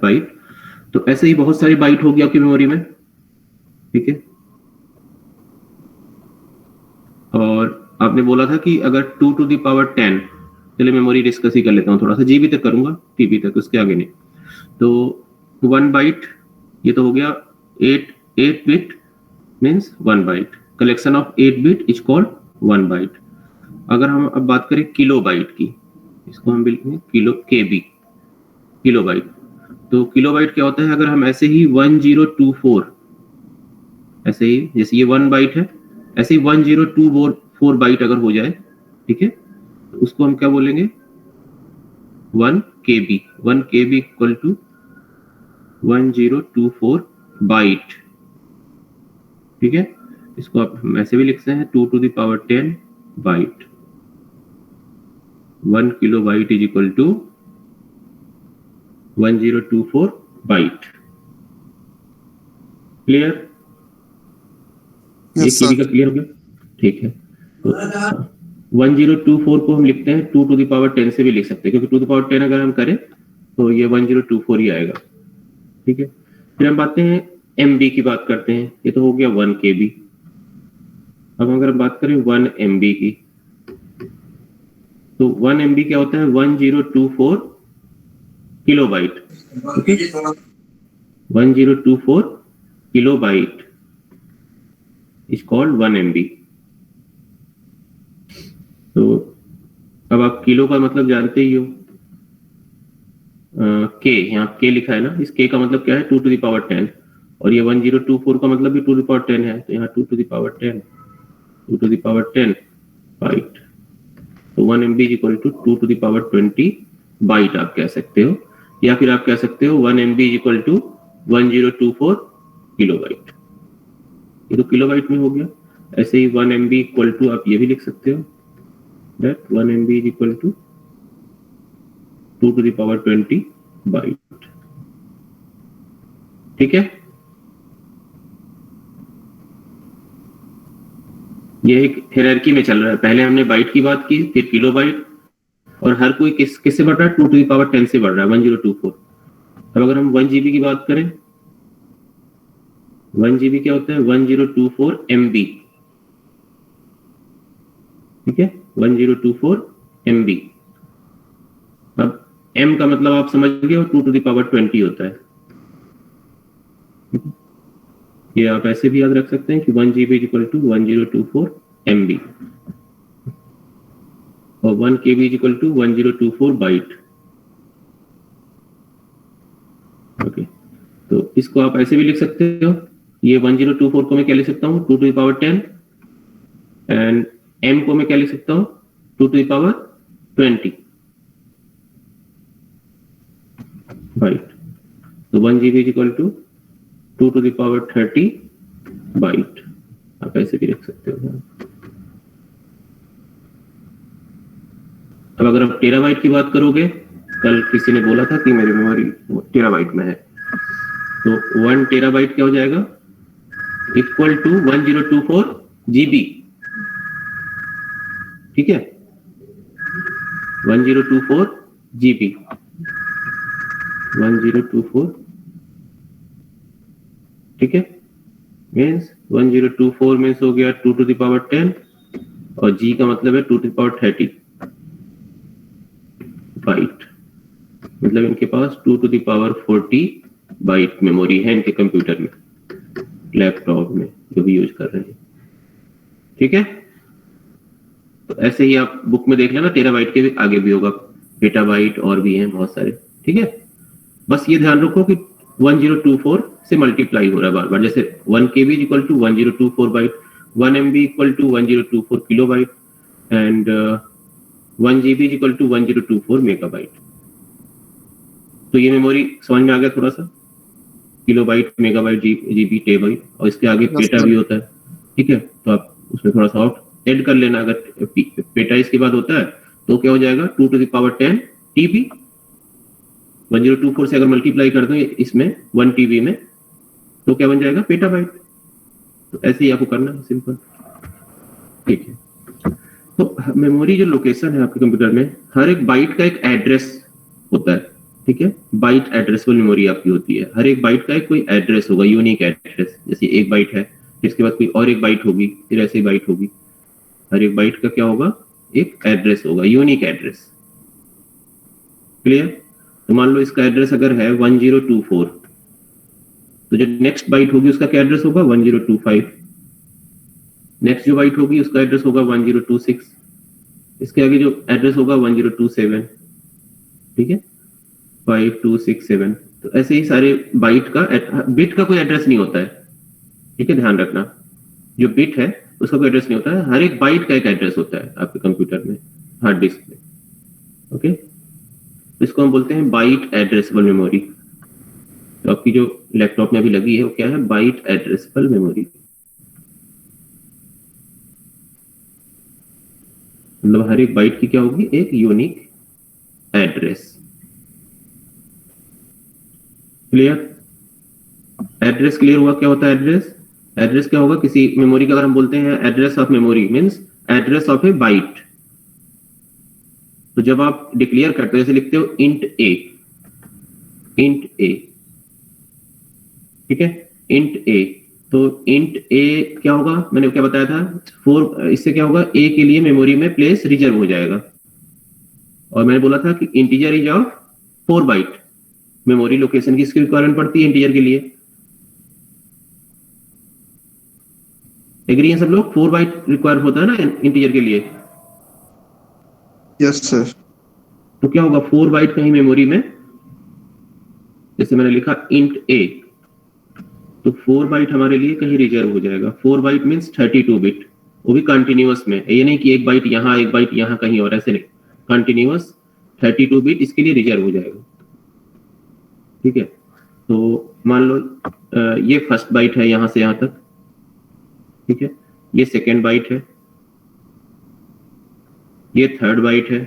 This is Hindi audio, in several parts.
बाइट। तो ऐसे ही बहुत सारी बाइट होगी आपकी मेमोरी में, ठीक है। और आपने बोला था कि अगर 2 to the power 10, चलिए मेमोरी डिस्कस ही कर लेता हूँ थोड़ा सा, जीबी तक करूंगा, टीबी तक, उसके आगे नहीं। तो 1 बाइट, ये तो हो गया 8 bit means 1 byte. Collection of 8 bit is called 1 byte. अगर हम अब बात करें किलो बाइट की, इसको हम लिखेंगे किलो, केबी, किलो बाइट। तो किलो बाइट क्या होता है? अगर हम ऐसे ही 1024, ऐसे ही जैसे ये 1 बाइट है, ऐसे ही 1024 बाइट अगर हो जाए, ठीक है, तो उसको हम क्या बोलेंगे? 1 KB। 1 KB equal to 1024 byte, ठीक है। इसको आप हम ऐसे भी लिखते हैं 2 to the power 10 byte. 1 kilo byte is equal to 1024 byte. Clear? ये केबी का क्लियर हो गया, ठीक है। तो 1024 को हम लिखते हैं 2 to the power 10 से भी लिख सकते हैं, क्योंकि 2 to the power 10 अगर हम करें तो ये 1024 ही आएगा, ठीक है। फिर हम बात हैं MB की बात करते हैं, ये तो हो गया 1 KB। अब अगर हम बात करें 1 MB की, तो 1 MB क्या होता है? 1024 kilo bite, okay. 1024 kilo byte is called 1 MB। तो अब आप किलो का मतलब जानते ही हो, के, यहाँ के लिखा है ना, इस के का मतलब क्या है? 2 to the power 10, और ये 1024 का मतलब भी 2 to the power 10 है, तो यहाँ 2 to the power 10, 2 to the power 10 byte. तो 1 MB is equal to 2 to the power 20 byte आप कह सकते हो, या फिर आप कह सकते हो 1 MB is equal to 1024 kilo byte. ये तो किलो बाइट में हो गया। ऐसे ही 1 MB इक्वल टू आप ये भी लिख सकते हो, that 1 MB is equal to 2 to the power 20 bite, ठीक है। ये एक हायरार्की में चल रहा है, पहले हमने बाइट की बात की, फिर किलो बाइट, और हर कोई किससे बढ़ रहा है? 2 to the power 10 से बढ़ रहा है, 1024। अब अगर हम 1 GB की बात करें, 1 GB क्या होता है? 1024 MB, ठीक है, 1024 MB। अब M का मतलब आप समझ गए हो, 2 to the power 20 होता है। ये आप ऐसे भी याद रख सकते हैं कि 1 GB is equal to 1024 MB, और 1 KB is equal to 1024 byte, okay. तो इसको आप ऐसे भी लिख सकते हो, ये 1024 को मैं क्या लिख सकता हूँ? 2 to the power 10, and M को मैं क्या लिख सकता हूँ? 2 to the power 20 बाइट। तो 1 GB is equal to 2 to the power 30 bite, आप ऐसे भी लिख सकते हो। अब अगर आप टेराबाइट की बात करोगे, कल किसी ने बोला था कि मेरी मेमोरी टेराबाइट में है, तो 1 टेराबाइट क्या हो जाएगा? इक्वल टू 1024 GB, ठीक है, 1024 GB, 1024, ठीक है, मीन्स 1024 मीन्स हो गया 2 to the power 10, और G का मतलब है 2 to the power 30 बाइट। मतलब इनके पास 2 to the power 40 byte memory है इनके कंप्यूटर में, लैपटॉप में जो भी यूज कर रहे हैं, ठीक है। तो ऐसे ही आप बुक में देख लेना, टेराबाइट के भी आगे भी होगा, पेटाबाइट और भी हैं बहुत सारे, ठीक है। बस ये ध्यान रखो कि 1024 से मल्टीप्लाई हो रहा है बार बार, जैसे 1 KB equal to 1024 byte, 1 MB equal to 1024 kilo byte, and 1 GB equal to 1024 megabyte. तो ये मेमोरी समझ में आ गया थोड़ा सा, किलोबाइट, मेगाबाइट, GB, टेबाइट, और इसके आगे पेटा भी होता है, ठीक है। तो आप उसमें थोड़ा सा और ऐड कर लेना, अगर पेटा इसके बाद होता है तो क्या हो जाएगा? 2 to the power 10 TB। 1024 से अगर मल्टीप्लाई कर दो इसमें 1 TB में, तो क्या बन जाएगा? पेटाबाइट। तो ऐसे ही आपको करना है, सिंपल, ठीक है। तो मेमोरी जो लोकेशन है आपके कंप्यूटर में, हर एक बाइट का एक एड्रेस होता है, ठीक है, बाइट एड्रेसेबल मेमोरी आपकी होती है। हर एक बाइट का एक कोई एड्रेस होगा, यूनिक एड्रेस। जैसे एक बाइट है, फिर इसके बाद कोई और एक बाइट होगी, फिर ऐसे ही बाइट होगी। हर एक बाइट का क्या होगा, एक एड्रेस होगा, यूनिक एड्रेस। क्लियर? तो मान लो इसका एड्रेस अगर है 1024, तो जो नेक्स्ट बाइट होगी उसका क्या एड्रेस होगा, 1025। नेक्स्ट जो बाइट होगी उसका एड्रेस होगा 1026। इसके आगे जो एड्रेस होगा 1027। ठीक है, 5267। तो ऐसे ही सारे बाइट का, बिट का कोई एड्रेस नहीं होता है। ठीक है, ध्यान रखना, जो बिट है उसका कोई एड्रेस नहीं होता है। हर एक बाइट का एक एड्रेस होता है आपके कंप्यूटर में, हार्ड डिस्क में। ओके, इसको हम बोलते हैं बाइट एड्रेसेबल मेमोरी। तो आपकी जो लैपटॉप में अभी लगी है वो क्या है, बाइट एड्रेसेबल मेमोरी। मतलब हर एक बाइट की क्या होगी, एक unique address. Clear? Address clear हुआ? क्या होता है एड्रेस? एड्रेस क्या होगा किसी मेमोरी का? अगर हम बोलते हैं address of memory means address of A bite. तो जब आप डिक्लेयर करते हो, जैसे लिखते हो इंट ए, इंट ए, ठीक है, इंट ए। तो इंट ए क्या होगा, मैंने क्या बताया था, 4। इससे क्या होगा, ए के लिए मेमोरी में प्लेस रिजर्व हो जाएगा। और मैंने बोला था कि integer is of 4 byte memory location की इसकी रिक्वायरमेंट पड़ती है इंटीजर के लिए। एग्री हैं सब लोग? 4 बाइट रिक्वायर होता है ना इंटीजर के लिए। Yes sir. तो क्या होगा, 4 बाइट कहीं मेमोरी में, जैसे मैंने लिखा इंट ए, तो 4 बाइट हमारे लिए कहीं रिजर्व हो जाएगा। 4 बाइट मींस 32 बिट, वो भी कंटिन्यूअस में। ये नहीं कि एक बाइट यहाँ एक बाइट यहाँ कहीं और, ऐसे नहीं, कंटिन्यूअस 32 बिट इसके लिए रिजर्व हो जाएगा। ठीक है, तो मान लो ये फर्स्ट बाइट है यहां से यहां तक। ठीक है, ये सेकेंड बाइट है, ये थर्ड बाइट है,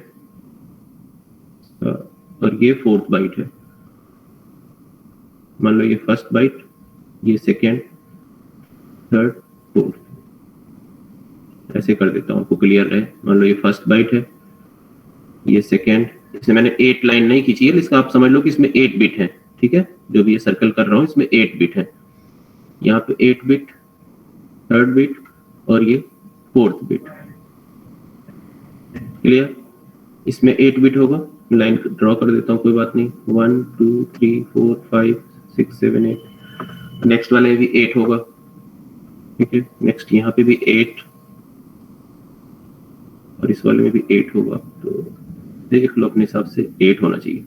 और ये फोर्थ बाइट है। मान लो ये फर्स्ट बाइट, ये सेकेंड, थर्ड, फोर्थ, ऐसे कर देता हूं आपको क्लियर रहे। मान लो ये फर्स्ट बाइट है, ये सेकेंड, इसमें मैंने 8 लाइन नहीं खींची है, इसका आप समझ लो कि इसमें 8 बिट है। ठीक है, जो भी ये सर्कल कर रहा हूं इसमें 8 बिट है। यहाँ पे 8 बिट, थर्ड बिट, और ये फोर्थ बिट। क्लियर? इसमें 8 बिट होगा, लाइन ड्रॉ कर देता हूँ, कोई बात नहीं। 1 2 3 4 5 6 7 8। नेक्स्ट वाले भी 8 होगा। ठीक है, नेक्स्ट यहाँ पे भी 8, और इस वाले में भी 8 होगा। तो देख लो अपने हिसाब से 8 होना चाहिए।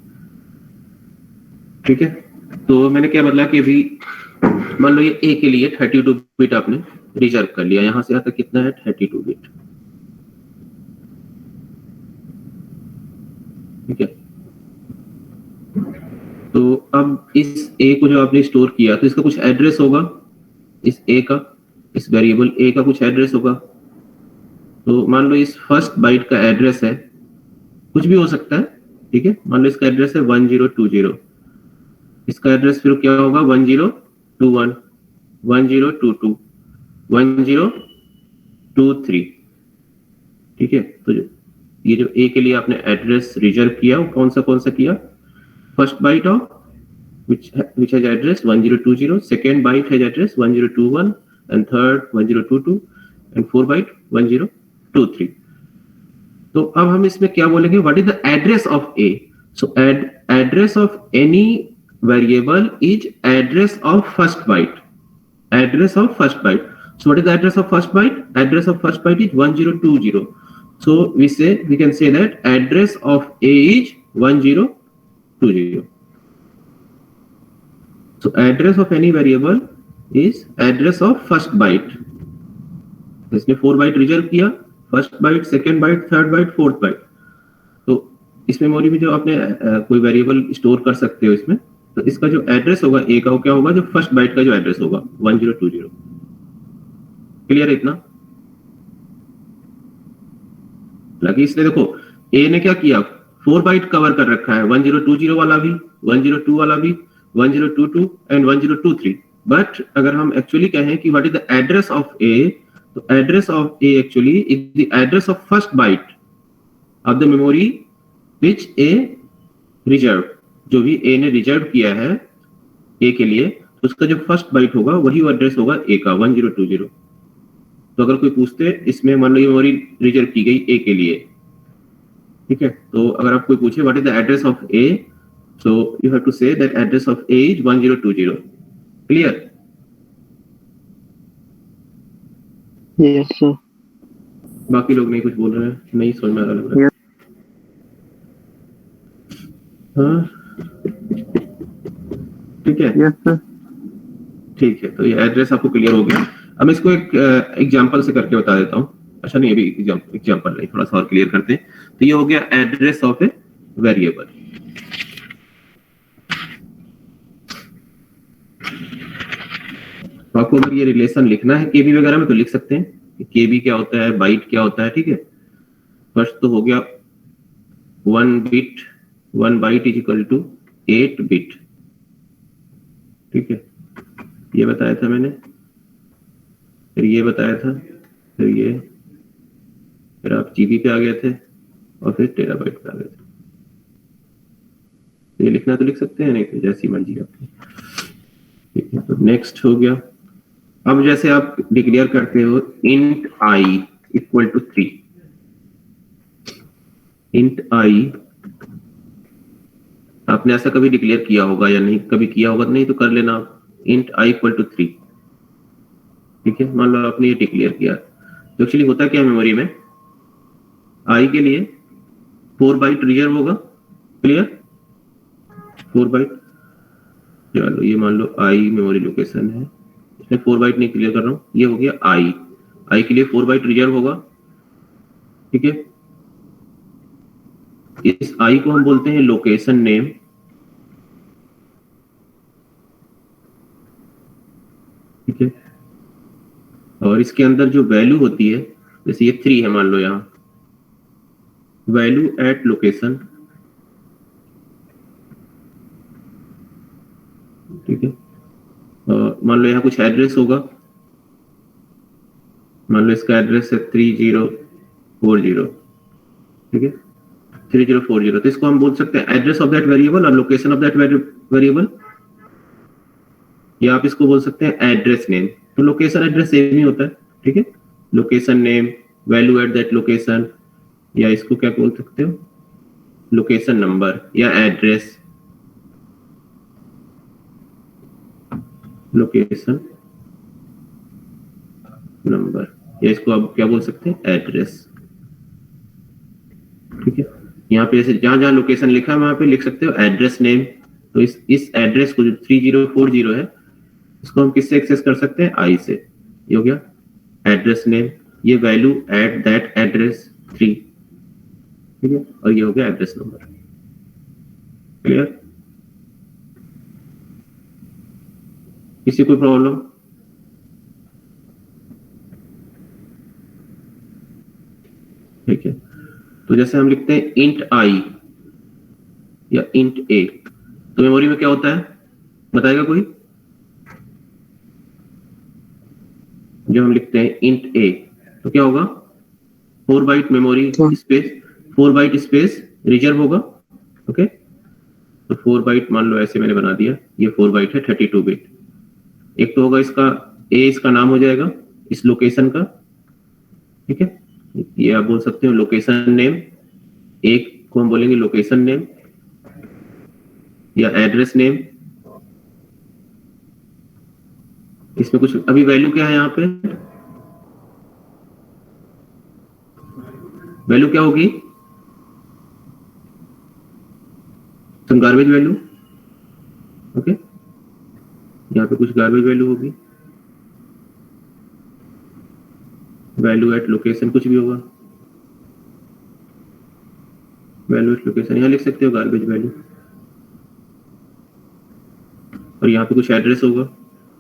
ठीक है, तो मैंने क्या बदला कि अभी मान लो ये ए के लिए 32 बिट आपने रिजर्व कर लिया। यहां से यहां तक कितना है, 32 बिट। ठीक है, तो अब इस ए को जो आपने स्टोर किया, तो इसका कुछ एड्रेस होगा, इस ए का, इस वेरिएबल ए का कुछ एड्रेस होगा। तो मान लो इस फर्स्ट बाइट का एड्रेस है, कुछ भी हो सकता है। ठीक है, मान लो इसका एड्रेस है 1020, इसका एड्रेस फिर क्या होगा, 1021, 1022, 1023। ठीक है, तो ये जो ए के लिए आपने एड्रेस रिजर्व किया, वो कौन सा किया, first byte of which has address 1020, second byte has address 1021, and third 1022, and 4 byte 1023. तो अब हम इसमें क्या बोलेंगे, what is the address of A? So address of any variable is address of first byte. Address of first byte. So what is the address of first byte? Address of first byte is 1020. So we can say that address of A is 1020. So address of any variable is address of first byte. इसने 4 बाइट रिजर्व किया, first byte, second byte, third byte, fourth byte. तो इस मेमोरी में जो आपने कोई वेरिएबल स्टोर कर सकते हो इसमें, तो इसका जो एड्रेस होगा ए का, वो क्या होगा, जो फर्स्ट बाइट का जो एड्रेस होगा 1020। क्लियर है इतना? हालांकि इसने देखो ए ने क्या किया, 4 बाइट कवर कर रखा है, 1020 वाला भी, 102 वाला भी, 1022 and 1023। बट अगर हम एक्चुअली कहें कि what is the address of a, तो address of a actually is the address of first byte of the memory which a reserve, जो भी ए ने रिजर्व किया है ए के लिए, तो उसका जो फर्स्ट बाइट होगा वही वो एड्रेस होगा ए का 1020। तो अगर कोई पूछते इसमें मान लो ये मेमोरी रिजर्व की गई ए के लिए, ठीक है, तो अगर आप कोई पूछे what is the address of a, so you have to say that address of a is 1020। Clear? Yes sir. बाकी लोग नहीं कुछ बोल रहे हैं, नहीं समझ में आ रहा लग रहा है। हाँ ठीक है, यस सर। ठीक है, तो ये एड्रेस आपको क्लियर हो गया। अब मैं इसको एक एग्जांपल से करके बता देता हूँ। अच्छा नहीं, अभी एग्जांपल नहीं, थोड़ा सा और क्लियर करते हैं। तो ये हो गया एड्रेस ऑफ ए वेरिएबल। तो आपको अगर ये रिलेशन लिखना है केबी वगैरह में तो लिख सकते हैं। केबी क्या होता है, बाइट क्या होता है, ठीक है। फर्स्ट तो हो गया 1 byte is equal to 8 bit, ठीक है, ये बताया था मैंने, फिर ये बताया था, फिर ये, फिर आप जीबी पे आ गए थे और फिर टेराबाइट पे आ गए थे। ये लिखना तो लिख सकते हैं, नहीं तो जैसी मर्जी आपकी, ठीक है। तो नेक्स्ट हो गया। अब जैसे आप डिक्लेयर करते हो int i equal to 3, int i आपने ऐसा कभी डिक्लेयर किया होगा या नहीं, कभी किया होगा नहीं तो कर लेना आप, int i इक्वल टू 3, ठीक है। मान लो आपने ये डिक्लेयर किया, तो एक्चुअली होता क्या मेमोरी में, i के लिए 4 बाइट रिजर्व होगा। क्लियर? 4 बाइट, चलो ये मान लो i मेमोरी लोकेशन है, इसमें 4 बाइट नहीं क्लियर कर रहा हूँ, ये हो गया i के लिए 4 बाइट रिजर्व होगा, ठीक है। इस i को हम बोलते हैं लोकेशन नेम, ठीक है। और इसके अंदर जो वैल्यू होती है, जैसे ये 3 है मान लो, यहाँ वैल्यू एट लोकेशन, ठीक है। मान लो यहाँ कुछ एड्रेस होगा, मान लो इसका एड्रेस है 3040, ठीक है, 3040। तो इसको हम बोल सकते हैं एड्रेस ऑफ दैट वेरिएबल और लोकेशन ऑफ दैट वेरिएबल, या आप इसको बोल सकते हैं एड्रेस नेम। तो लोकेशन एड्रेस सेम ही होता है, ठीक है। Location name, value at that location, या इसको क्या बोल सकते हो, लोकेशन नंबर या एड्रेस, लोकेशन नंबर, या इसको आप क्या बोल सकते हैं, एड्रेस, ठीक है। यहाँ पे जैसे जहां जहां लोकेशन लिखा है वहां पे लिख सकते हो एड्रेस नेम। तो इस एड्रेस को जो 3040 है, इसको हम किससे एक्सेस कर सकते हैं, आई से। ये हो गया एड्रेस नेम, ये वैल्यू एट दैट एड्रेस 3, ठीक है, और ये हो गया एड्रेस नंबर। क्लियर? किसी कोई प्रॉब्लम? ठीक है, तो जैसे हम लिखते हैं int i या int a, तो मेमोरी में क्या होता है बताएगा कोई? जब हम लिखते हैं int a तो क्या होगा, 4 byte memory space, 4 byte space reserve होगा, ओके। तो 4 बाइट मान लो ऐसे मैंने बना दिया, ये 4 बाइट है 32 बिट। एक तो होगा इसका a, इसका नाम हो जाएगा इस लोकेशन का, ठीक है, ये आप बोल सकते हो लोकेशन नेम, एक को हम बोलेंगे लोकेशन नेम या एड्रेस नेम। इसमें कुछ अभी वैल्यू क्या है, यहाँ पे वैल्यू क्या होगी, सम गार्बेज वैल्यू, ओके। यहाँ पे कुछ गार्बेज वैल्यू होगी, वैल्यू एट लोकेशन कुछ भी होगा, वैल्यू एट लोकेशन यहाँ लिख सकते हो गार्बेज वैल्यू, और यहाँ पे कुछ एड्रेस होगा,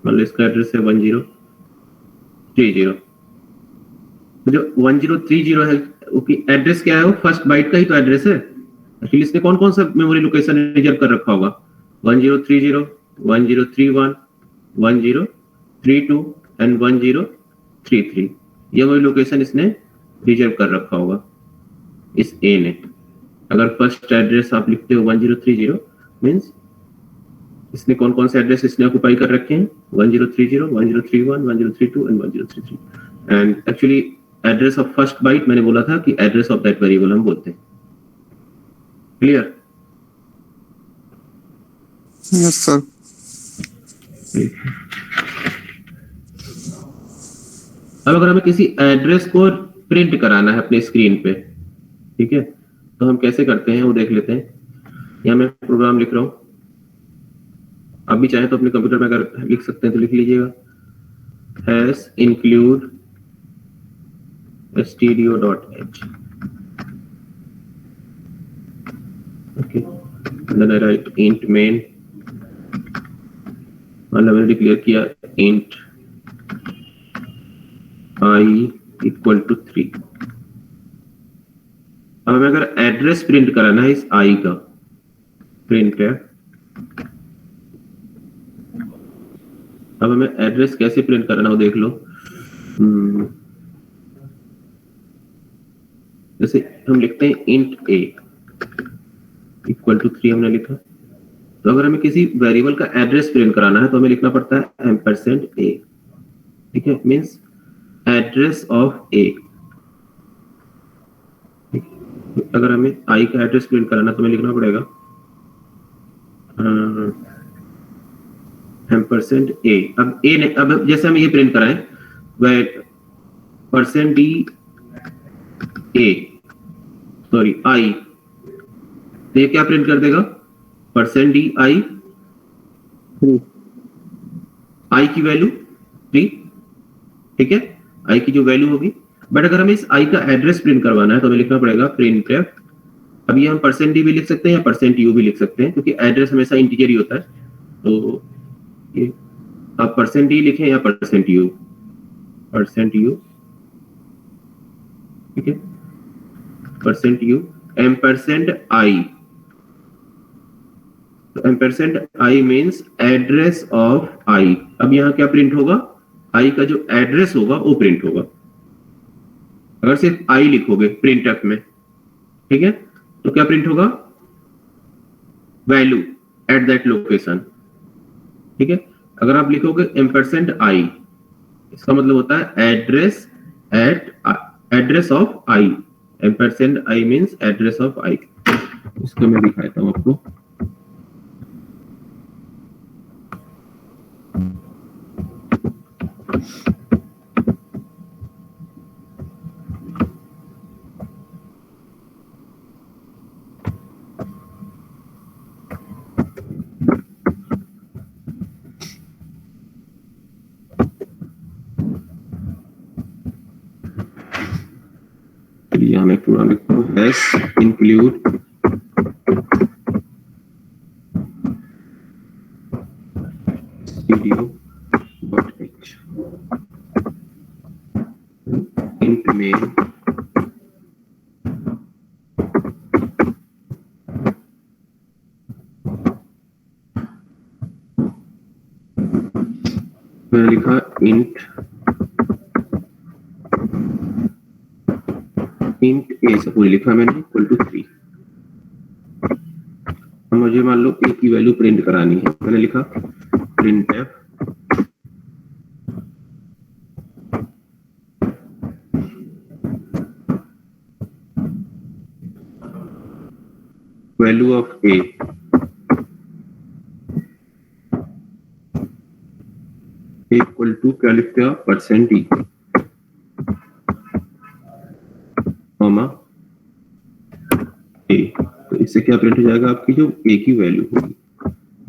मान लो इसका एड्रेस है 1030। तो जो 1030 है एड्रेस क्या है, वो फर्स्ट बाइट का ही तो एड्रेस है। एक्चुअली इसने कौन कौन सा मेमोरी लोकेशन रिजर्व कर रखा होगा, 1030, 1031, 1032 एंड 1033, ये वही लोकेशन इसने रिजर्व कर रखा होगा इस ए ने। अगर फर्स्ट एड्रेस आप लिखते हो 1030, मीन्स इसने कौन कौन से एड्रेस इसने ऑक्युपाई कर रखे हैं, 1030, 1031, 1032 and 1033. And actually address of first byte मैंने बोला था कि एड्रेस ऑफ दैट वेरिएबल हम बोलते हैं. क्लियर? Yes sir. अब अगर हमें किसी एड्रेस को प्रिंट कराना है अपने स्क्रीन पे, ठीक है, तो हम कैसे करते हैं वो देख लेते हैं. यहाँ मैं प्रोग्राम लिख रहा हूँ, आप भी चाहें तो अपने कंप्यूटर में अगर लिख सकते हैं तो लिख लीजिएगा. Hash include stdio.h. okay, and then I write int main. मान लो मैंने डिक्लेयर किया int I equal to 3. अब हमें अगर एड्रेस प्रिंट कराना है इस I का, प्रिंट है. अब हमें एड्रेस कैसे प्रिंट करना हो देख लो. जैसे हम लिखते हैं int a इक्वल टू 3 हमने लिखा. तो अगर हमें किसी वेरिएबल का एड्रेस प्रिंट कराना है तो हमें लिखना पड़ता है %a. ठीक है, मींस एड्रेस ऑफ a. अगर हमें i का एड्रेस प्रिंट कराना तो हमें लिखना पड़ेगा %a. अब a ने, अब जैसे हम ये प्रिंट कराएं %d i, तो ये क्या प्रिंट कर देगा, %d i, i की वैल्यू 3. ठीक है, i की जो वैल्यू होगी. बट अगर हमें इस i का एड्रेस प्रिंट करवाना है तो हमें लिखना पड़ेगा printf. अभी हम %d भी लिख सकते हैं या %u भी लिख सकते हैं, क्योंकि एड्रेस हमेशा इंटीजर ही होता है. तो ये आप %d लिखें या %u. ठीक है, %u %i. %i means address of i. अब यहाँ क्या प्रिंट होगा, i का जो एड्रेस होगा वो प्रिंट होगा. अगर सिर्फ i लिखोगे printf में, ठीक है, तो क्या प्रिंट होगा, वैल्यू एट दैट लोकेशन. ठीक है, अगर आप लिखोगे %i, इसका मतलब होता है address of i. %i means address of i. इसको मैं दिखाता हूं आपको. यहाँ मैं प्रोग्राम लिखता हूँ hash include stdio.h int main मैंने लिखा int a सपोज लिखा मैंने इक्वल टू 3. मुझे मान लो a की वैल्यू प्रिंट करानी है, मैंने लिखा printf value of a. Equal to क्या लिखते हो, %d कॉमा a. तो इससे क्या प्रिंट हो जाएगा, आपकी जो a की वैल्यू होगी.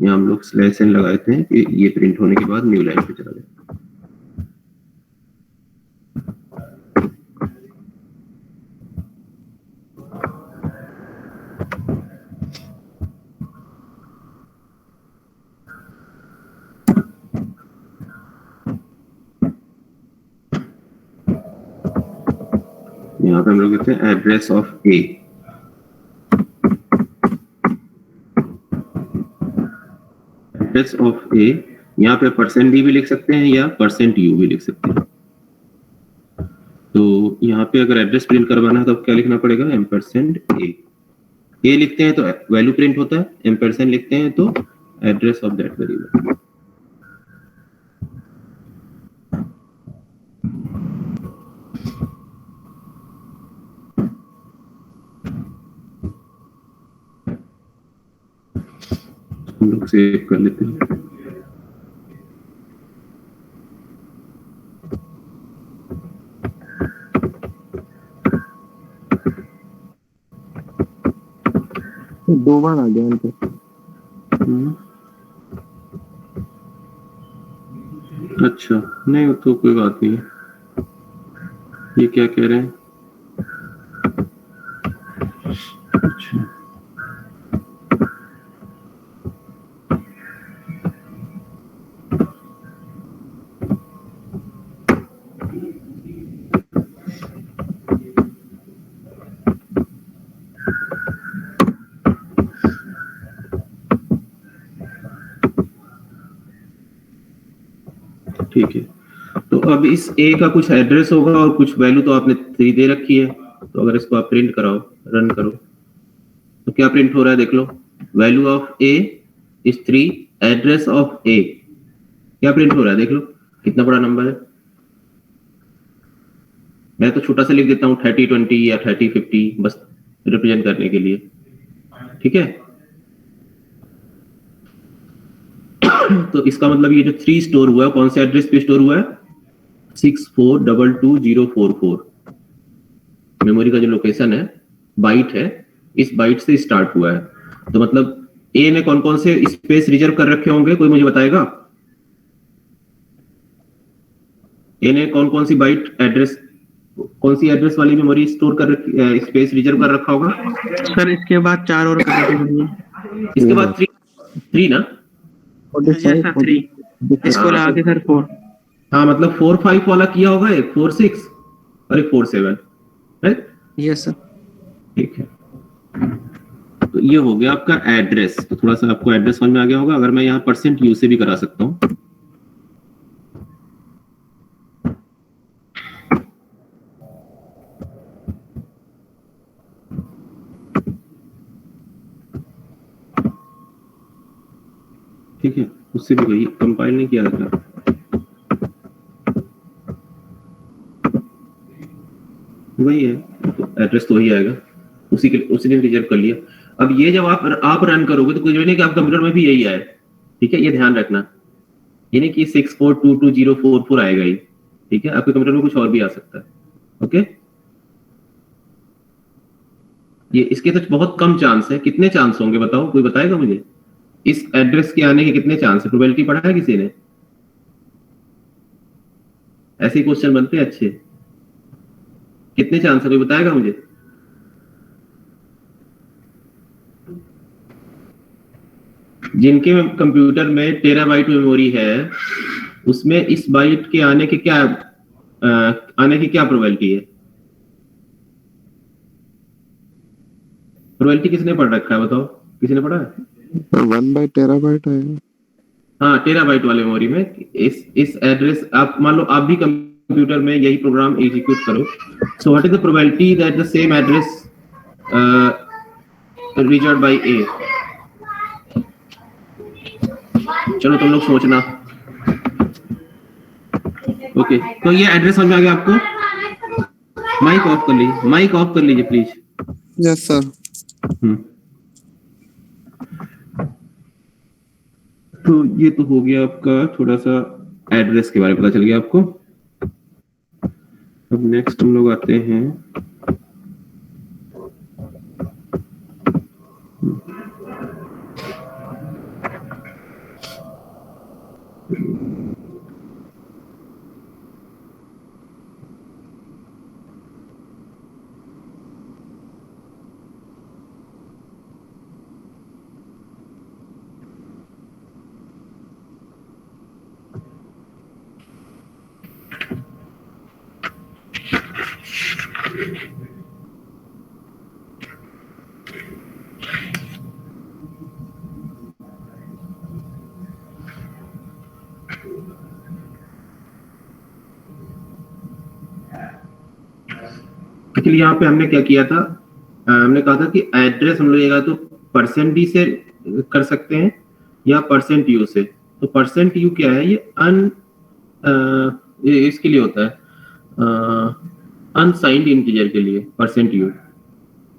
यहाँ हम लोग स्लैश n लगाए थे कि ये प्रिंट होने के बाद न्यू लाइन पे चला जाए. यहाँ पे हम लोग कहते हैं address of a. Address of a, यहाँ पे %d भी लिख सकते हैं या %u भी लिख सकते हैं. तो यहाँ पे अगर एड्रेस प्रिंट करवाना है तो क्या लिखना पड़ेगा, %a. ए लिखते हैं तो वैल्यू प्रिंट होता है, एम्परसेंड लिखते हैं तो एड्रेस ऑफ दैट वेरिएबल। हम लोग सेव कर लेते हैं। दो बार आ गया इनको। अच्छा, नहीं वो तो कोई बात नहीं है। ये क्या कह रहे हैं? अच्छा, ठीक है। तो अब इस ए का कुछ एड्रेस होगा और कुछ वैल्यू तो आपने 3 दे रखी है, तो अगर इसको आप प्रिंट कराओ, रन करो, तो क्या प्रिंट हो रहा है देख लो। Value of a is 3, address of a, क्या प्रिंट हो रहा है देख लो, कितना बड़ा नंबर है। मैं तो छोटा सा लिख देता हूँ 3020 या 3050, बस रिप्रेजेंट करने के लिए, ठीक है। तो इसका मतलब ये जो 3 स्टोर हुआ है, कौन से एड्रेस पे स्टोर हुआ है? 64222044। मेमोरी का जो लोकेशन है, बाइट है, इस बाइट से स्टार्ट हुआ है। तो मतलब ए ने कौन कौन से स्पेस रिजर्व कर रखे होंगे, कोई मुझे बताएगा? ए ने कौन कौन सी बाइट एड्रेस, कौन सी एड्रेस वाली मेमोरी स्टोर कर रखी, स्पेस रिजर्व कर रखा होगा? सर इसके बाद 4 और कर दीजिए। इसके बाद 3 ना? यस सर 3, इसको लगा के सर 4। हाँ मतलब 4-5 वाला किया होगा, एक 4-6 और एक 4-7, राइट? Yes sir. ठीक है, तो ये हो गया आपका एड्रेस। तो थोड़ा सा आपको एड्रेस समझ में आ गया होगा। अगर मैं यहाँ %u से भी करा सकता हूँ, ठीक है, उससे भी वही कंपाइल नहीं किया था, वही है, तो एड्रेस तो वही आएगा, उसी ने रिजर्व कर लिया। अब ये जब आप रन करोगे तो कुछ नहीं कि आपके कंप्यूटर में भी यही आए, ठीक है, ये ध्यान रखना। ये नहीं कि 64222044 आएगा ही, ठीक है, आपके कंप्यूटर में कुछ और भी आ सकता है। ओके, ये इसके तो बहुत कम चांस है। कितने चांस होंगे बताओ, कोई बताएगा मुझे? इस एड्रेस के आने के कितने चांस है? प्रोबेबिलिटी पढ़ा है किसी ने? ऐसे ही क्वेश्चन बनते हैं अच्छे। कितने चांस है, कोई बताएगा मुझे? जिनके कंप्यूटर में टेराबाइट मेमोरी है, उसमें इस बाइट के आने की क्या प्रोबेबिलिटी है? प्रोबेबिलिटी किसने पढ़ रखा है बताओ, किसी ने पढ़ा है? 1/TB है। हाँ, टेराबाइट वाले मेमोरी में इस एड्रेस, आप मान लो आप भी कंप्यूटर में यही प्रोग्राम एग्जीक्यूट करो, so what is the probability that the same address reserved by a? चलो तुम लोग सोचना। ओके, तो ये एड्रेस समझ में आ गया आपको? माइक ऑफ कर लीजिए, माइक ऑफ कर लीजिए प्लीज। Yes sir. तो ये तो हो गया आपका, थोड़ा सा एड्रेस के बारे में पता चल गया आपको। अब नेक्स्ट हम लोग आते हैं एक्चुअली यहाँ पे हमने क्या किया था, हमने कहा था कि एड्रेस हम लोग या तो %d से कर सकते हैं या %u से। तो %u क्या है, ये इसके लिए होता है अनसाइंड इंटीजर के लिए %u।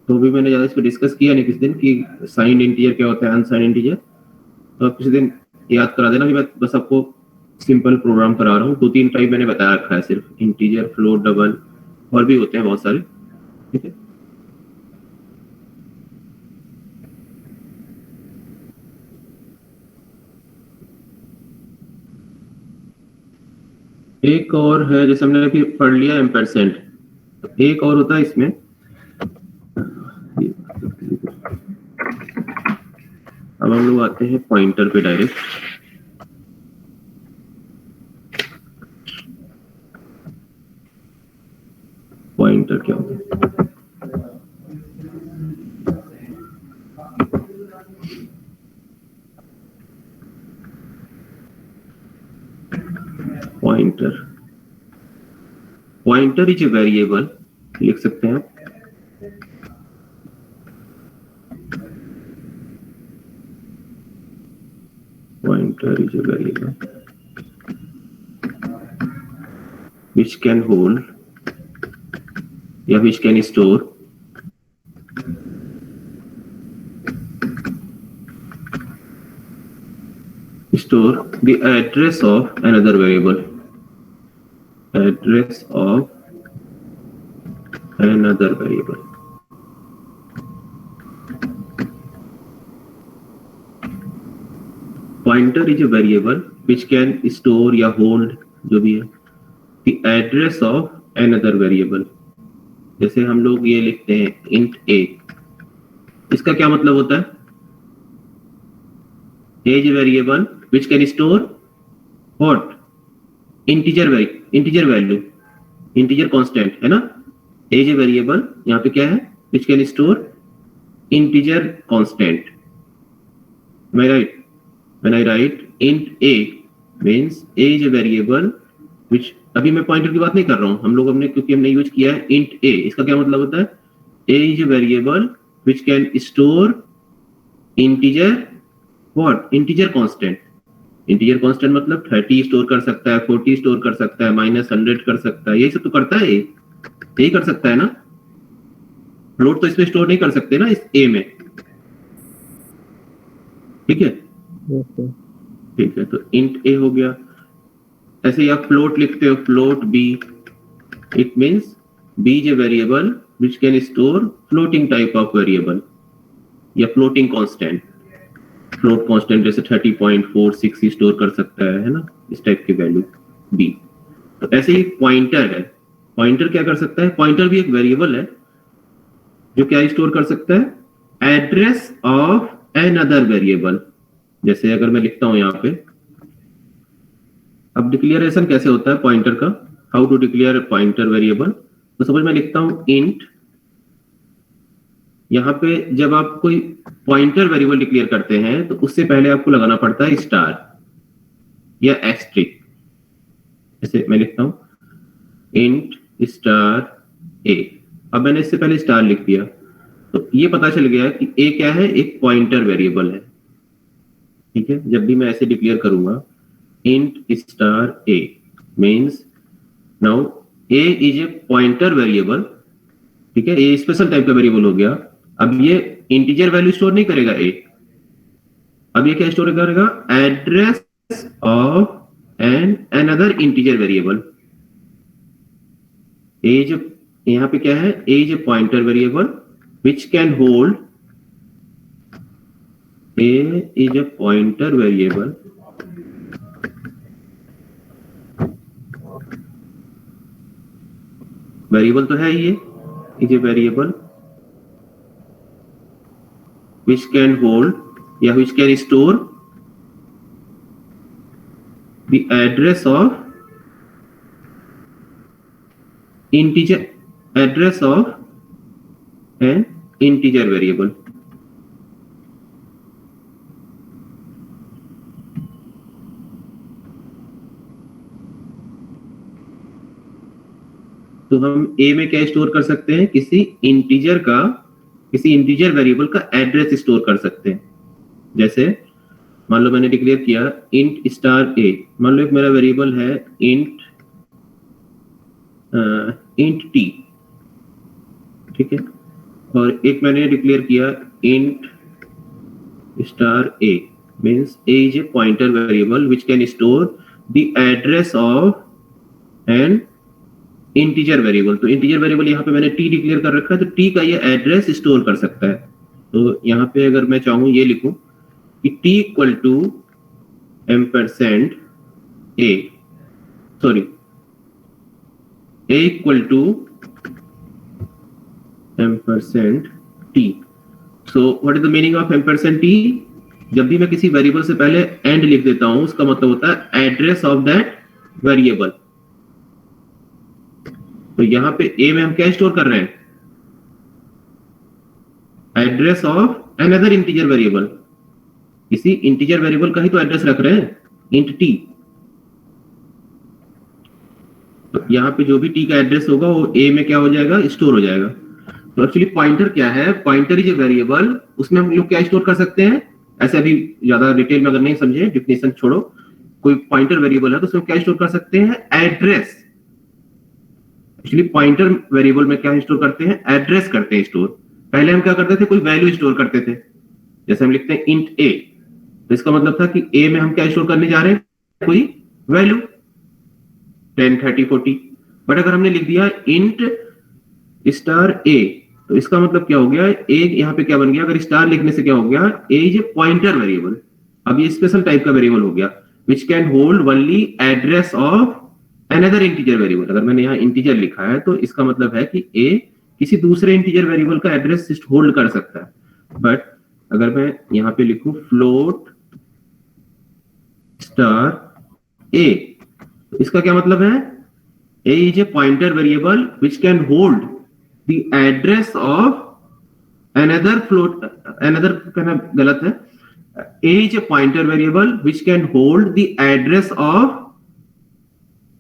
तो भी मैंने ज्यादा इस पर डिस्कस किया नहीं किसी दिन कि साइंड इंटीजर क्या होता है, अनसाइंड इंटीजर। तो आप किसी दिन याद करा देना। मैं बस आपको सिंपल प्रोग्राम करा रहा हूँ। 2-3 टाइप मैंने बताया रखा है, सिर्फ इंटीजर, फ्लोट, डबल, और भी होते हैं बहुत सारे। ठीक है, एक और है, जैसे हमने अभी पढ़ लिया एम्परसेंट। एक और होता है इसमें, अब हम लोग आते हैं पॉइंटर पे डायरेक्ट। पॉइंटर क्या होता है? पॉइंटर इज ए वेरिएबल, लिख सकते हैं आप। Pointer is a variable which can hold या which can store the address of another variable. Address of another variable. Pointer is a variable which can store या hold, जो भी है, the address of another variable. जैसे हम लोग ये लिखते हैं int a, इसका क्या मतलब होता है? A is a variable which can store what? Integer value, integer constant, है ना? A is a variable, यहाँ पे क्या है? Which can store integer constant. Am I right? When I write int a means a is a variable which, अभी मैं पॉइंटर की बात नहीं कर रहा हूँ, हम लोग क्योंकि हमने यूज किया है int a, इसका क्या मतलब होता है? A is a variable which can store integer what? Integer constant. Integer constant मतलब 30 स्टोर कर सकता है, 40 स्टोर कर सकता है, -100 कर सकता है, यही सब तो करता है। यही कर सकता है ना। फ्लोट तो इसमें स्टोर नहीं कर सकते ना इस ए में। ठीक है, ठीक है, तो इंट ए हो गया। ऐसे ही आप फ्लोट लिखते हो, float b, it means b is a variable which can store floating type of variable या फ्लोटिंग कांस्टेंट। फ्लोट कांस्टेंट जैसे 30.46 स्टोर कर सकता है ना, इस टाइप की वैल्यू बी। तो ऐसे ही पॉइंटर है। पॉइंटर क्या कर सकता है? पॉइंटर भी एक वेरिएबल है जो क्या स्टोर कर सकता है? Address of another variable. जैसे अगर मैं लिखता हूं यहाँ पे, अब डिक्लेरेशन कैसे होता है पॉइंटर का, how to declare pointer variable. तो सपोज मैं लिखता हूं इंट, यहाँ पे जब आप कोई पॉइंटर वेरिएबल डिक्लेयर करते हैं तो उससे पहले आपको लगाना पड़ता है स्टार या एस्ट्रिक। जैसे मैं लिखता हूं इंट स्टार ए, अब मैंने इससे पहले स्टार लिख दिया, तो ये पता चल गया कि ए क्या है? एक पॉइंटर वेरिएबल है। ठीक है, जब भी मैं ऐसे डिक्लेयर करूंगा int star A means now A is a pointer variable. ठीक है, ए स्पेशल टाइप का वेरिएबल हो गया। अब ये इंटीजर वैल्यू स्टोर नहीं करेगा ए, अब ये क्या स्टोर करेगा? Address of an another integer variable. A यहाँ पे क्या है? A is a pointer variable which can hold, a is a pointer variable variable तो है ये, is a variable which can hold या which can store the address of integer, address of an integer variable। तो हम a में क्या स्टोर कर सकते हैं? किसी इंटीजर का किसी इंटीजर वेरिएबल का एड्रेस स्टोर कर सकते हैं। जैसे मान लो मैंने डिक्लेयर किया इंट स्टार ए, मान लो एक मेरा वेरिएबल है इंट टी, ठीक है, और एक मैंने डिक्लेयर किया int star A, means A is a pointer variable which can store the address of N integer variable. तो इंटीजर वेरिएबल यहाँ पे मैंने टी डिक्लेयर कर रखा है, तो टी का ये एड्रेस स्टोर कर सकता है। तो यहाँ पे अगर मैं चाहूँ ये लिखूं कि t equal to ampersand a, sorry a equal to ampersand t. So what is the meaning of ampersand t? जब भी मैं किसी वेरिएबल से पहले एंड लिख देता हूं, उसका मतलब होता है एड्रेस ऑफ दैट वेरिएबल। तो यहां पे ए में हम क्या स्टोर कर रहे हैं? Address of another integer variable. किसी इंटीजर वेरिएबल का ही तो एड्रेस रख रहे हैं, इंट टी। तो यहाँ पे जो भी टी का एड्रेस होगा वो ए में क्या हो जाएगा? स्टोर हो जाएगा। तो एक्चुअली पॉइंटर क्या है? पॉइंटर इज ए वेरिएबल, उसमें हम लोग क्या स्टोर कर सकते हैं? ऐसे अभी ज्यादा डिटेल में अगर नहीं समझे, डिफिनेशन छोड़ो, कोई पॉइंटर वेरिएबल है तो उसमें क्या स्टोर कर सकते हैं? एड्रेस। एक्चुअली पॉइंटर वेरिएबल में क्या स्टोर करते हैं? एड्रेस करते हैं स्टोर। पहले हम क्या करते थे? कोई वैल्यू स्टोर करते थे। जैसे हम लिखते हैं इंट ए, तो इसका मतलब था कि ए में हम क्या स्टोर करने जा रहे हैं? कोई वैल्यू 10, 30, 40। बट अगर हमने लिख दिया इंट स्टार ए, तो इसका मतलब क्या हो गया? ए यहाँ पे क्या बन गया? अगर स्टार लिखने से क्या हो गया? A is a pointer variable. अब ये स्पेशल टाइप का वेरिएबल हो गया विच can hold only address of another integer variable. अगर मैंने यहाँ इंटीजर लिखा है तो इसका मतलब है कि ए किसी दूसरे इंटीजर वेरिएबल का एड्रेस होल्ड कर सकता है। बट अगर मैं यहाँ पे लिखूं फ्लोट स्टार ए, तो इसका क्या मतलब है? A is a pointer variable which can hold the address of another float, another कहना गलत है, a is a pointer variable which can hold the address of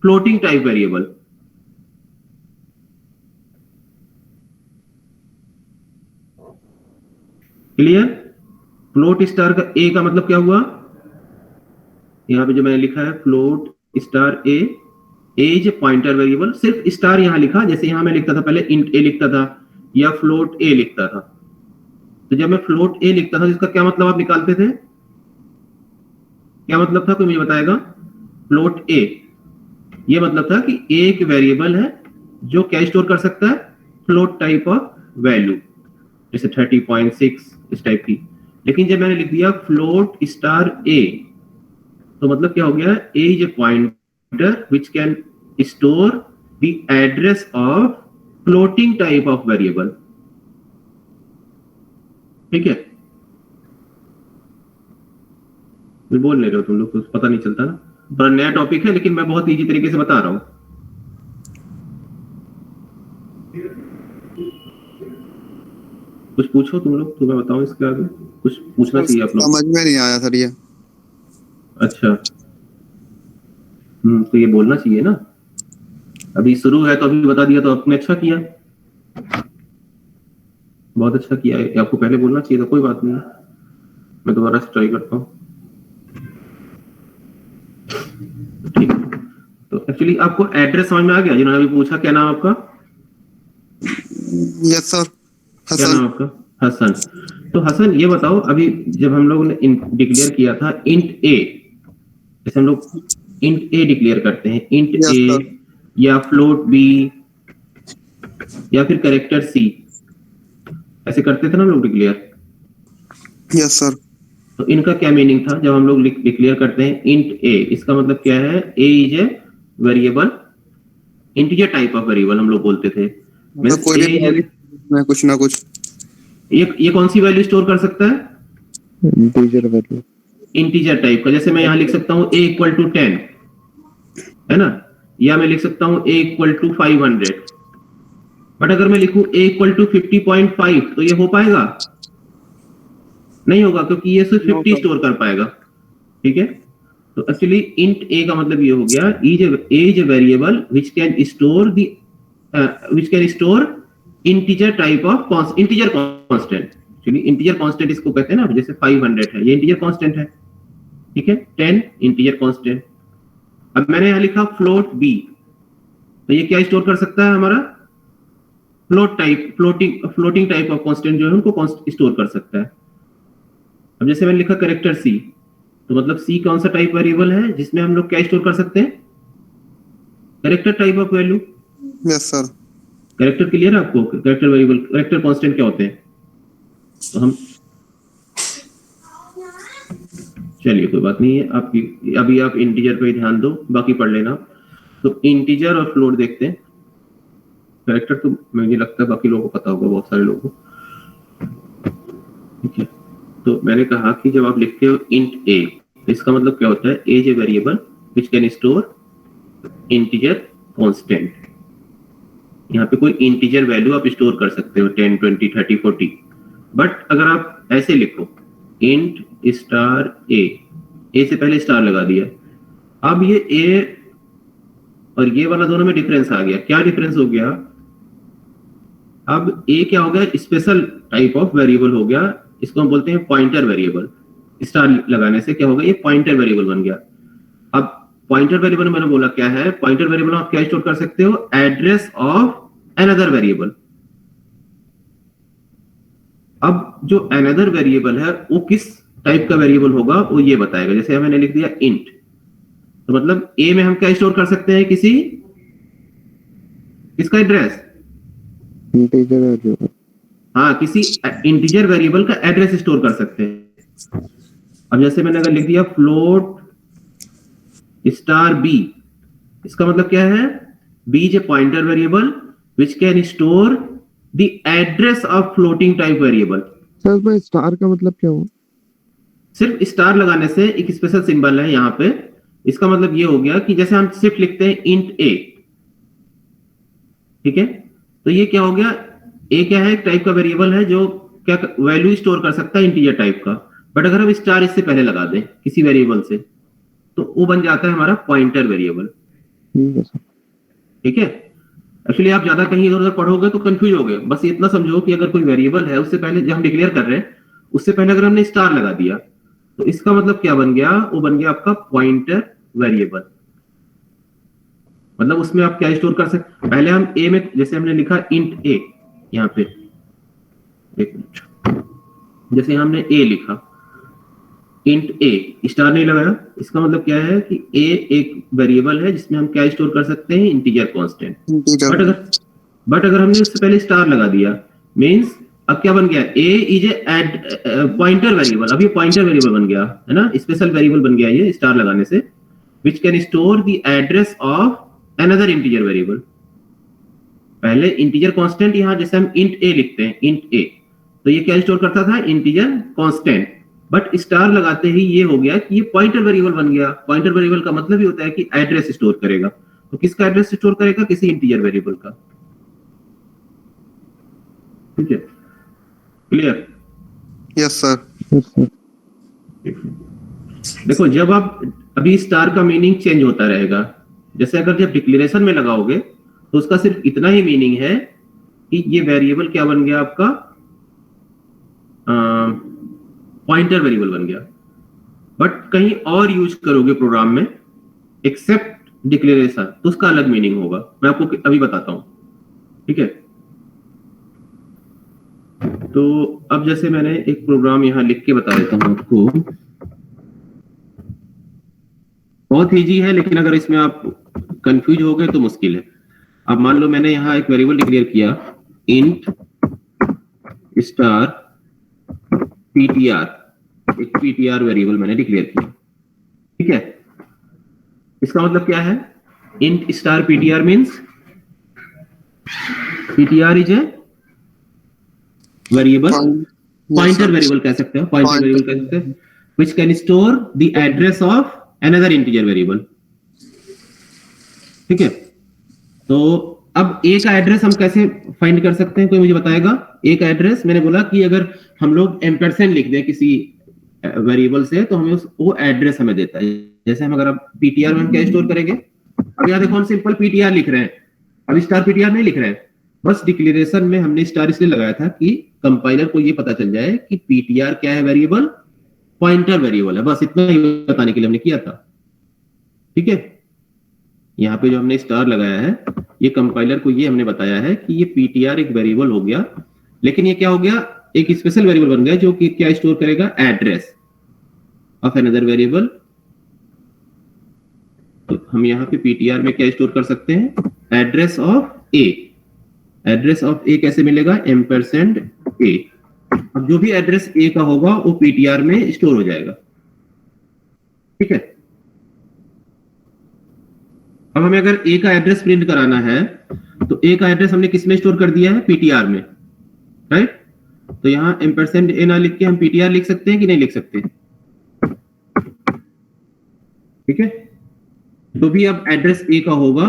floating type variable. Clear? Float star का ए का मतलब क्या हुआ? यहां पे जो मैंने लिखा है float star A, A is a pointer variable, सिर्फ स्टार यहां लिखा। जैसे यहां मैं लिखता था पहले इंट ए लिखता था या फ्लोट ए लिखता था, तो जब मैं फ्लोट ए लिखता था इसका क्या मतलब आप निकालते थे? क्या मतलब था? कोई मुझे बताएगा? फ्लोट ए ये मतलब था कि ए एक वेरिएबल है जो क्या स्टोर कर सकता है? फ्लोट टाइप ऑफ वैल्यू, जैसे 30.6 इस टाइप की। लेकिन जब मैंने लिख दिया फ्लोट स्टार ए, तो मतलब क्या हो गया? A is a pointer which can store the address of floating type of variable। ठीक है? बोल ले रहे हो तुम लोग, कुछ पता नहीं चलता ना, बड़ा नया टॉपिक है लेकिन मैं बहुत इजी तरीके से बता रहा हूं। कुछ पूछो तुम लोग, तो मैं बताऊं इसके आगे। कुछ पूछना चाहिए आप लोग। समझ में नहीं आया सर ये। अच्छा, तो ये बोलना चाहिए ना, अभी शुरू है तो अभी बता दिया तो आपने अच्छा किया, बहुत अच्छा किया है। आपको पहले बोलना चाहिए था, कोई बात नहीं, मैं दोबारा से ट्राई करता हूँ। ठीक, तो एक्चुअली आपको एड्रेस समझ में आ गया? जिन्होंने अभी पूछा क्या नाम आपका? यस सर, क्या नाम आपका? हसन। तो हसन ये बताओ, अभी जब हम लोगों ने डिक्लेयर किया था इंट ए, जैसे हम लोग इंट ए डिक्लेयर करते हैं, इंट ए या फ्लोट बी या फिर कैरेक्टर सी, ऐसे करते थे ना हम लोग डिक्लेयर। Yes sir. तो इनका क्या मीनिंग था जब हम लोग डिक्लेयर करते हैं इंट ए? इसका मतलब क्या है? A is a variable, integer type of variable हम लोग बोलते थे। कोई भी वैल्यू कुछ ना कुछ, ये कौन सी वैल्यू स्टोर कर सकता है? इंटीजर वैल्यू, इंटीजर टाइप का। जैसे मैं यहाँ लिख सकता हूँ a इक्वल टू 10, है ना, या मैं लिख सकता हूँ a इक्वल टू 500। बट अगर मैं लिखूं a इक्वल टू 50.5 तो ये हो पाएगा? नहीं होगा, क्योंकि ये सिर्फ 50 स्टोर कर पाएगा। ठीक है? तो एक्चुअली इंट a का मतलब ये हो गया, a is a variable which can store integer type of integer constant, actually integer constant इसको कहते हैं ना, जैसे 500 है, ये इंटीजर कांस्टेंट है, ठीक है, 10 इंटीजर कांस्टेंट। अब मैंने यहां लिखा फ्लोट बी, तो ये क्या स्टोर कर सकता है हमारा, फ्लोटिंग टाइप ऑफ कांस्टेंट जो है उनको स्टोर कर सकता है। अब जैसे मैंने लिखा कैरेक्टर सी, तो मतलब सी कौन सा टाइप वेरिएबल है जिसमें हम लोग क्या स्टोर कर सकते हैं, character type of value. Yes sir. Character clear है आपको, कैरेक्टर वेरिएबल, कैरेक्टर कांस्टेंट क्या होते हैं, तो हम चलिए कोई बात नहीं है, आपकी अभी आप इंटीजर पे ध्यान दो, बाकी पढ़ लेना। तो इंटीजर और फ्लोट देखते हैं, कैरेक्टर तो मुझे लगता है बाकी लोगों को पता होगा, बहुत सारे लोगों को, ठीक है। तो मैंने कहा कि जब आप लिखते हो इंट ए, इसका मतलब क्या होता है, a is a variable which can store integer constant. यहाँ पे कोई इंटीजर वैल्यू आप स्टोर कर सकते हो, 10, 20, 30, 40। बट अगर आप ऐसे लिखो इंट स्टार ए से पहले स्टार लगा दिया, अब ये ए और ये वाला दोनों में डिफरेंस आ गया। क्या डिफरेंस हो गया, अब ए क्या हो गया, स्पेशल टाइप ऑफ वेरिएबल हो गया, इसको हम बोलते हैं पॉइंटर वेरिएबल। स्टार लगाने से क्या होगा, ये पॉइंटर वेरिएबल बन गया। अब पॉइंटर वेरिएबल मैंने बोला क्या है, पॉइंटर वेरिएबल आप क्या स्टोर कर सकते हो, एड्रेस ऑफ अनदर वेरिएबल। अब जो अनदर वेरिएबल है वो किस टाइप का वेरिएबल होगा वो ये बताएगा। जैसे मैंने लिख दिया इंट, तो मतलब ए में हम क्या स्टोर कर सकते हैं, किसका एड्रेस, इंटीजर वेरिएबल, हाँ किसी इंटीजर वेरिएबल का एड्रेस स्टोर कर सकते हैं। अब जैसे मैंने अगर लिख दिया फ्लोट स्टार बी, इसका मतलब क्या है, b is a pointer variable which can store the address of floating type variable. Sir भाई स्टार का मतलब क्या हुआ, सिर्फ स्टार लगाने से एक स्पेशल सिंबल है यहाँ पे, इसका मतलब ये हो गया कि जैसे हम सिर्फ लिखते हैं इंट ए, ठीक है, तो ये क्या हो गया, ए क्या है, एक टाइप का वेरिएबल है जो क्या वैल्यू स्टोर कर सकता है, इंटीजर टाइप का। बट अगर हम स्टार इससे पहले लगा दें किसी वेरिएबल से, तो वो बन जाता है हमारा पॉइंटर वेरिएबल, ठीक है। एक्चुअली आप ज्यादा कहीं इधर उधर पढ़ोगे तो कंफ्यूज होगे, बस इतना समझो कि अगर कोई वेरिएबल है उससे पहले जब हम डिक्लेयर कर रहे हैं उससे पहले अगर हमने स्टार लगा दिया, तो इसका मतलब क्या बन गया, वो बन गया आपका पॉइंटर वेरिएबल। मतलब उसमें आप क्या स्टोर कर सकते, पहले हम ए में जैसे हमने लिखा इंट ए, यहाँ पे एक मिनट, जैसे हमने ए लिखा इंट ए, स्टार नहीं लगाया, इसका मतलब क्या है कि ए एक वेरिएबल है जिसमें हम क्या स्टोर कर सकते हैं, इंटीजर कांस्टेंट। बट अगर हमने उससे पहले स्टार लगा दिया, मींस अब क्या बन गया, a is a pointer variable, अब ये पॉइंटर वेरिएबल बन गया है ना, स्पेशल वेरिएबल बन गया ये स्टार लगाने से, which can store the address of another integer variable. पहले इंटीजर कांस्टेंट, यहां जैसे हम इंट ए लिखते हैं, इंट ए, तो ये क्या स्टोर करता था, इंटीजर कांस्टेंट। बट स्टार लगाते ही ये हो गया कि ये पॉइंटर वेरिएबल बन गया। पॉइंटर वेरिएबल का मतलब ही होता है कि एड्रेस स्टोर करेगा, तो किसका एड्रेस स्टोर करेगा, किसी इंटीजर वेरिएबल का, ठीक है, क्लियर। Yes sir. देखो जब आप अभी स्टार का मीनिंग चेंज होता रहेगा, जैसे अगर जब डिक्लेरेशन में लगाओगे तो उसका सिर्फ इतना ही मीनिंग है कि ये वेरिएबल क्या बन गया आपका, पॉइंटर वेरिएबल बन गया। बट कहीं और यूज करोगे प्रोग्राम में एक्सेप्ट डिक्लेरेशन, तो उसका अलग मीनिंग होगा, मैं आपको अभी बताता हूं, ठीक है। तो अब जैसे मैंने एक प्रोग्राम यहां लिख के बता देता हूं आपको, बहुत इजी है, लेकिन अगर इसमें आप कंफ्यूज हो गए तो मुश्किल है। अब मान लो मैंने यहां एक वेरिएबल डिक्लेयर किया इंट स्टार पीटीआर, एक पीटीआर वेरिएबल मैंने डिक्लेयर किया, ठीक है। इसका मतलब क्या है, int star PTR means PTR is a variable, pointer variable कह सकते हो, पॉइंटर वेरिएबल कह सकते हैं, which can store the address of another integer variable, ठीक है। तो अब ए का एड्रेस हम कैसे फाइंड कर सकते हैं, कोई मुझे बताएगा। ए का एड्रेस मैंने बोला कि अगर हम लोग एम्परसेंड लिख दें किसी वेरिएबल से, तो हमें वो एड्रेस हमें देता है। जैसे हम अगर पीटीआर में हम क्या स्टोर करेंगे, अब यहाँ देखो हम सिंपल पीटीआर लिख रहे हैं, अब स्टार पीटीआर नहीं लिख रहे हैं, बस डिक्लेरेशन में हमने स्टार इसलिए लगाया था कि कंपाइलर को ये पता चल जाए कि पीटीआर क्या है वेरिएबल, पॉइंटर वेरिएबल है, बस इतना ही बताने के लिए हमने किया था। ठीक है, यहाँ पे जो हमने स्टार लगाया है ये कंपाइलर को ये हमने बताया है कि ये पीटीआर एक वेरिएबल हो गया, लेकिन ये क्या हो गया, एक स्पेशल वेरिएबल बन गया जो कि क्या स्टोर करेगा, एड्रेस ऑफ अनदर वेरिएबल। तो हम यहाँ पे पीटीआर में क्या स्टोर कर सकते हैं, address of a. Address of a कैसे मिलेगा, एम्परसेंड ए। अब जो भी एड्रेस ए का होगा वो पीटीआर में स्टोर हो जाएगा। ठीक है, अब हमें अगर ए का एड्रेस प्रिंट कराना है तो ए का एड्रेस हमने किस में स्टोर कर दिया है, पीटीआर में, राइट। तो यहाँ एम्परसेंड ए ना लिख के हम पीटीआर लिख सकते हैं कि नहीं लिख सकते। ठीक है, तो भी अब एड्रेस ए का होगा,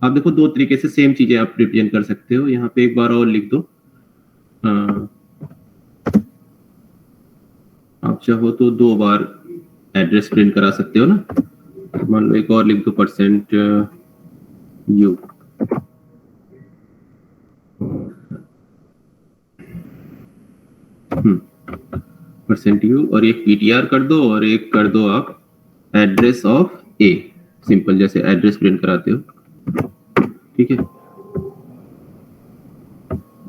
आप देखो दो तरीके से सेम चीजें आप रिप्रेजेंट कर सकते हो। यहाँ पे एक बार और लिख दो, आप चाहो तो 2 बार एड्रेस प्रिंट करा सकते हो ना। मान लो एक और लिख दो, परसेंट यू। परसेंट यू, और एक पीटीआर कर दो और एक कर दो आप एड्रेस ऑफ ए, सिंपल जैसे एड्रेस प्रिंट कराते हो। ठीक है,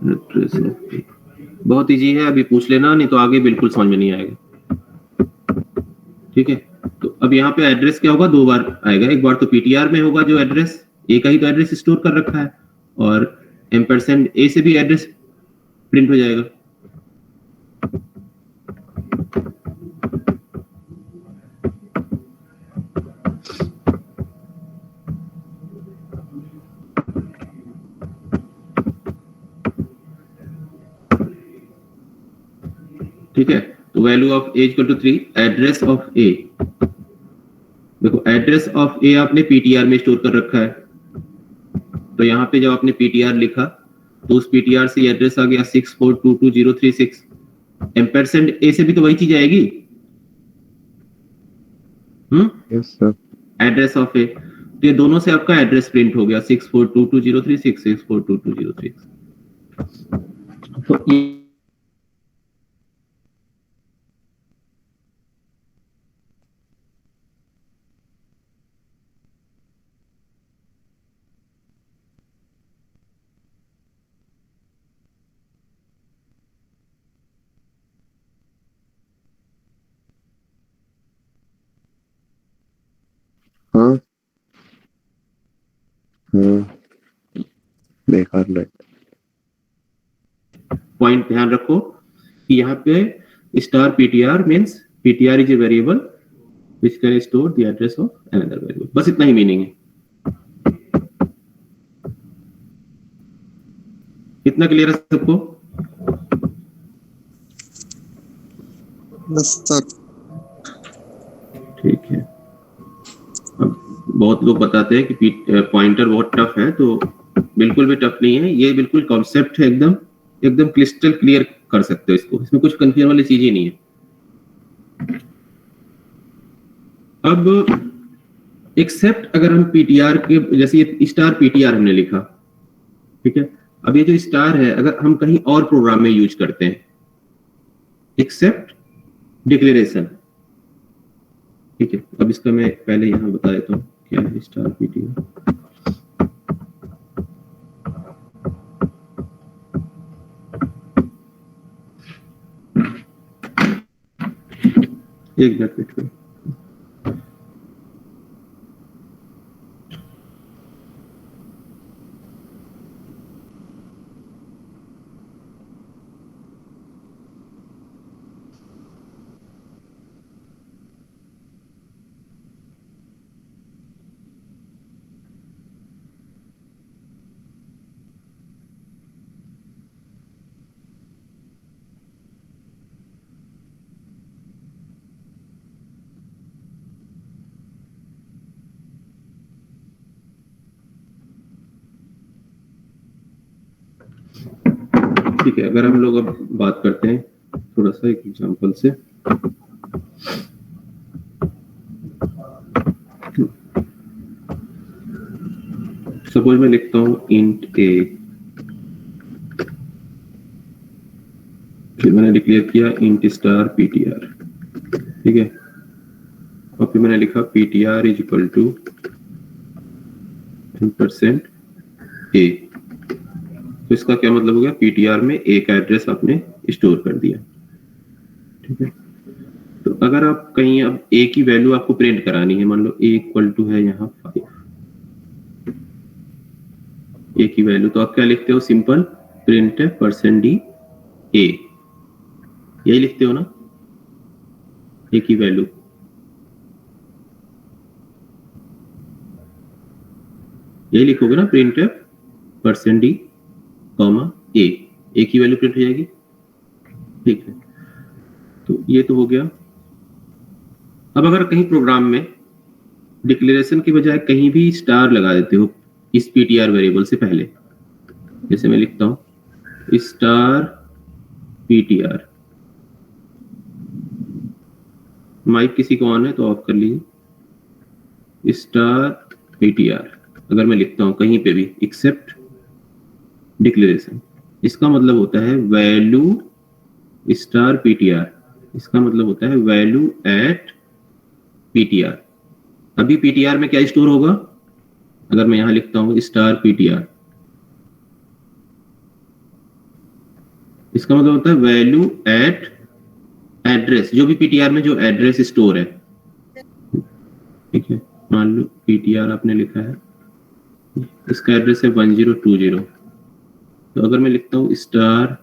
एड्रेस ऑफ ए बहुत इजी है, अभी पूछ लेना, नहीं तो आगे बिल्कुल समझ में नहीं आएगा। ठीक है, तो अब यहाँ पे एड्रेस क्या होगा, 2 बार आएगा। एक बार तो पीटीआर में होगा जो एड्रेस ए का ही तो एड्रेस स्टोर कर रखा है, और एम्परसेंड ए से भी एड्रेस प्रिंट हो जाएगा। ठीक है, तो value of a equal to 3, address of a. देखो एड्रेस ऑफ ए आपने पीटीआर में स्टोर कर रखा है, तो यहाँ पे जब आपने पीटीआर लिखा तो उस पीटीआर से एड्रेस आ गया 64222036। एम्परसेंड ए से भी तो वही चीज आएगी। Yes sir. Address of a, तो ये दोनों से आपका एड्रेस प्रिंट हो गया 64222036, 64222036। तो ये हाँ हाँ, बेकार लग। पॉइंट ध्यान रखो कि यहाँ पे star PTR means PTR is a variable which can store the address of another variable, बस इतना ही मीनिंग है। कितना क्लियर है सबको? Yes sir. ठीक है, अब बहुत लोग बताते हैं कि पॉइंटर बहुत टफ है, तो बिल्कुल भी टफ नहीं है, ये बिल्कुल कॉन्सेप्ट है, एकदम एकदम क्रिस्टल क्लियर कर सकते हो इसको, इसमें कुछ कंफ्यूजन वाली चीज ही नहीं है। अब एक्सेप्ट अगर हम पीटीआर के, जैसे ये स्टार पीटीआर हमने लिखा, ठीक है, अब ये जो स्टार है अगर हम कहीं और प्रोग्राम में यूज करते हैं, एक्सेप्ट डिक्लेरेशन, ठीक है, अब इसका मैं पहले यहां बता देता हूं क्या है स्टार पीटीआर। एक मिनट वेट करो। ठीक है, अगर हम लोग अब बात करते हैं थोड़ा सा एक एग्जांपल से, सपोज मैं लिखता हूं इंट ए डिक्लेयर किया इंट स्टार पीटीआर, ठीक है, और फिर मैंने लिखा पीटीआर इज इक्वल टू % ए। तो इसका क्या मतलब हो गया, पीटीआर में एक एड्रेस आपने स्टोर कर दिया, ठीक है। तो अगर आप कहीं अब ए की वैल्यू आपको प्रिंट करानी है, मान लो ए इक्वल टू है यहाँ 5, ए की वैल्यू, तो आप क्या लिखते हो, सिंपल प्रिंट %d ए, यही लिखते हो ना, ए की वैल्यू, यही लिखोगे ना, प्रिंट %d ए की वैल्यू प्रिंट हो जाएगी, ठीक है। तो ये तो हो गया। अब अगर कहीं प्रोग्राम में डिक्लेरेशन की बजाय कहीं भी स्टार लगा देते हो इस पीटीआर वेरिएबल से पहले, जैसे मैं लिखता हूं स्टार पीटीआर, माइक किसी को ऑन है तो ऑफ कर लीजिए, स्टार पीटीआर अगर मैं लिखता हूं कहीं पे भी एक्सेप्ट डिक्लेरेशन, इसका मतलब होता है वैल्यू स्टार पीटीआर, इसका मतलब होता है वैल्यू एट पीटीआर। अभी पीटीआर में क्या स्टोर होगा, अगर मैं यहां लिखता हूं स्टार पीटीआर, इसका मतलब होता है वैल्यू एट एड्रेस, जो भी पीटीआर में जो एड्रेस स्टोर है, ठीक है। मान लो पीटीआर आपने लिखा है, इसका एड्रेस है 1020, तो अगर मैं लिखता हूं स्टार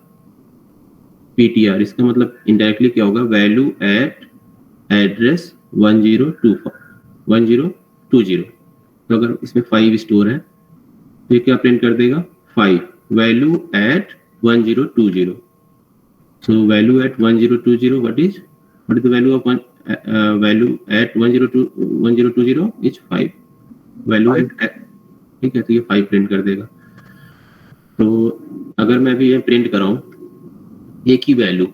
पीटीआर, इसका मतलब इनडायरेक्टली क्या होगा, वैल्यू एट एड्रेस 1020। तो अगर इसमें 5 स्टोर है तो ये क्या प्रिंट कर देगा, 5 value at 1020। So value at 1020 what is the value of value at 1020 is 5 value at, ठीक है। तो ये 5 प्रिंट कर देगा। तो अगर मैं भी ये प्रिंट कराऊं ए की वैल्यू,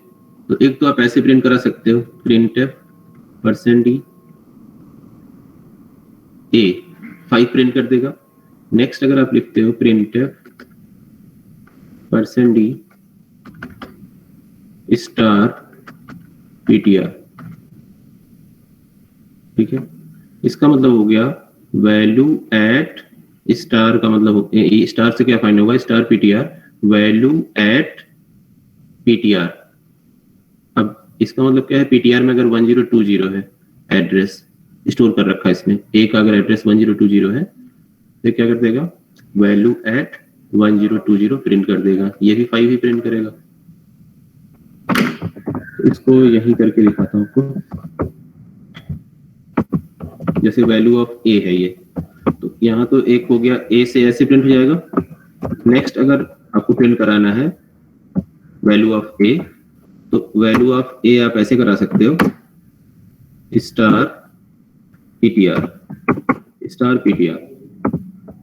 तो एक तो आप ऐसे प्रिंट करा सकते हो, प्रिंट %d ए 5 प्रिंट कर देगा। नेक्स्ट अगर आप लिखते हो प्रिंट %d स्टार पीटीआर, ठीक है, इसका मतलब हो गया वैल्यू एट स्टार, का मतलब स्टार से क्या फाइंड होगा, star PTR value at PTR. अब इसका मतलब क्या है, पीटीआर में अगर 1020 है एड्रेस स्टोर कर रखा है इसमें, ए का अगर एड्रेस 1020 है तो क्या कर देगा, वैल्यू एट 1020 प्रिंट कर देगा, ये भी 5 ही प्रिंट करेगा। तो इसको यही करके दिखाता हूँ आपको, जैसे वैल्यू ऑफ ए है ये, तो यहाँ तो एक हो गया, ए से ऐसे प्रिंट हो जाएगा। नेक्स्ट अगर आपको प्रिंट कराना है वैल्यू ऑफ ए, तो वैल्यू ऑफ ए आप ऐसे करा सकते हो, स्टार पीटीआर, स्टार पीटीआर,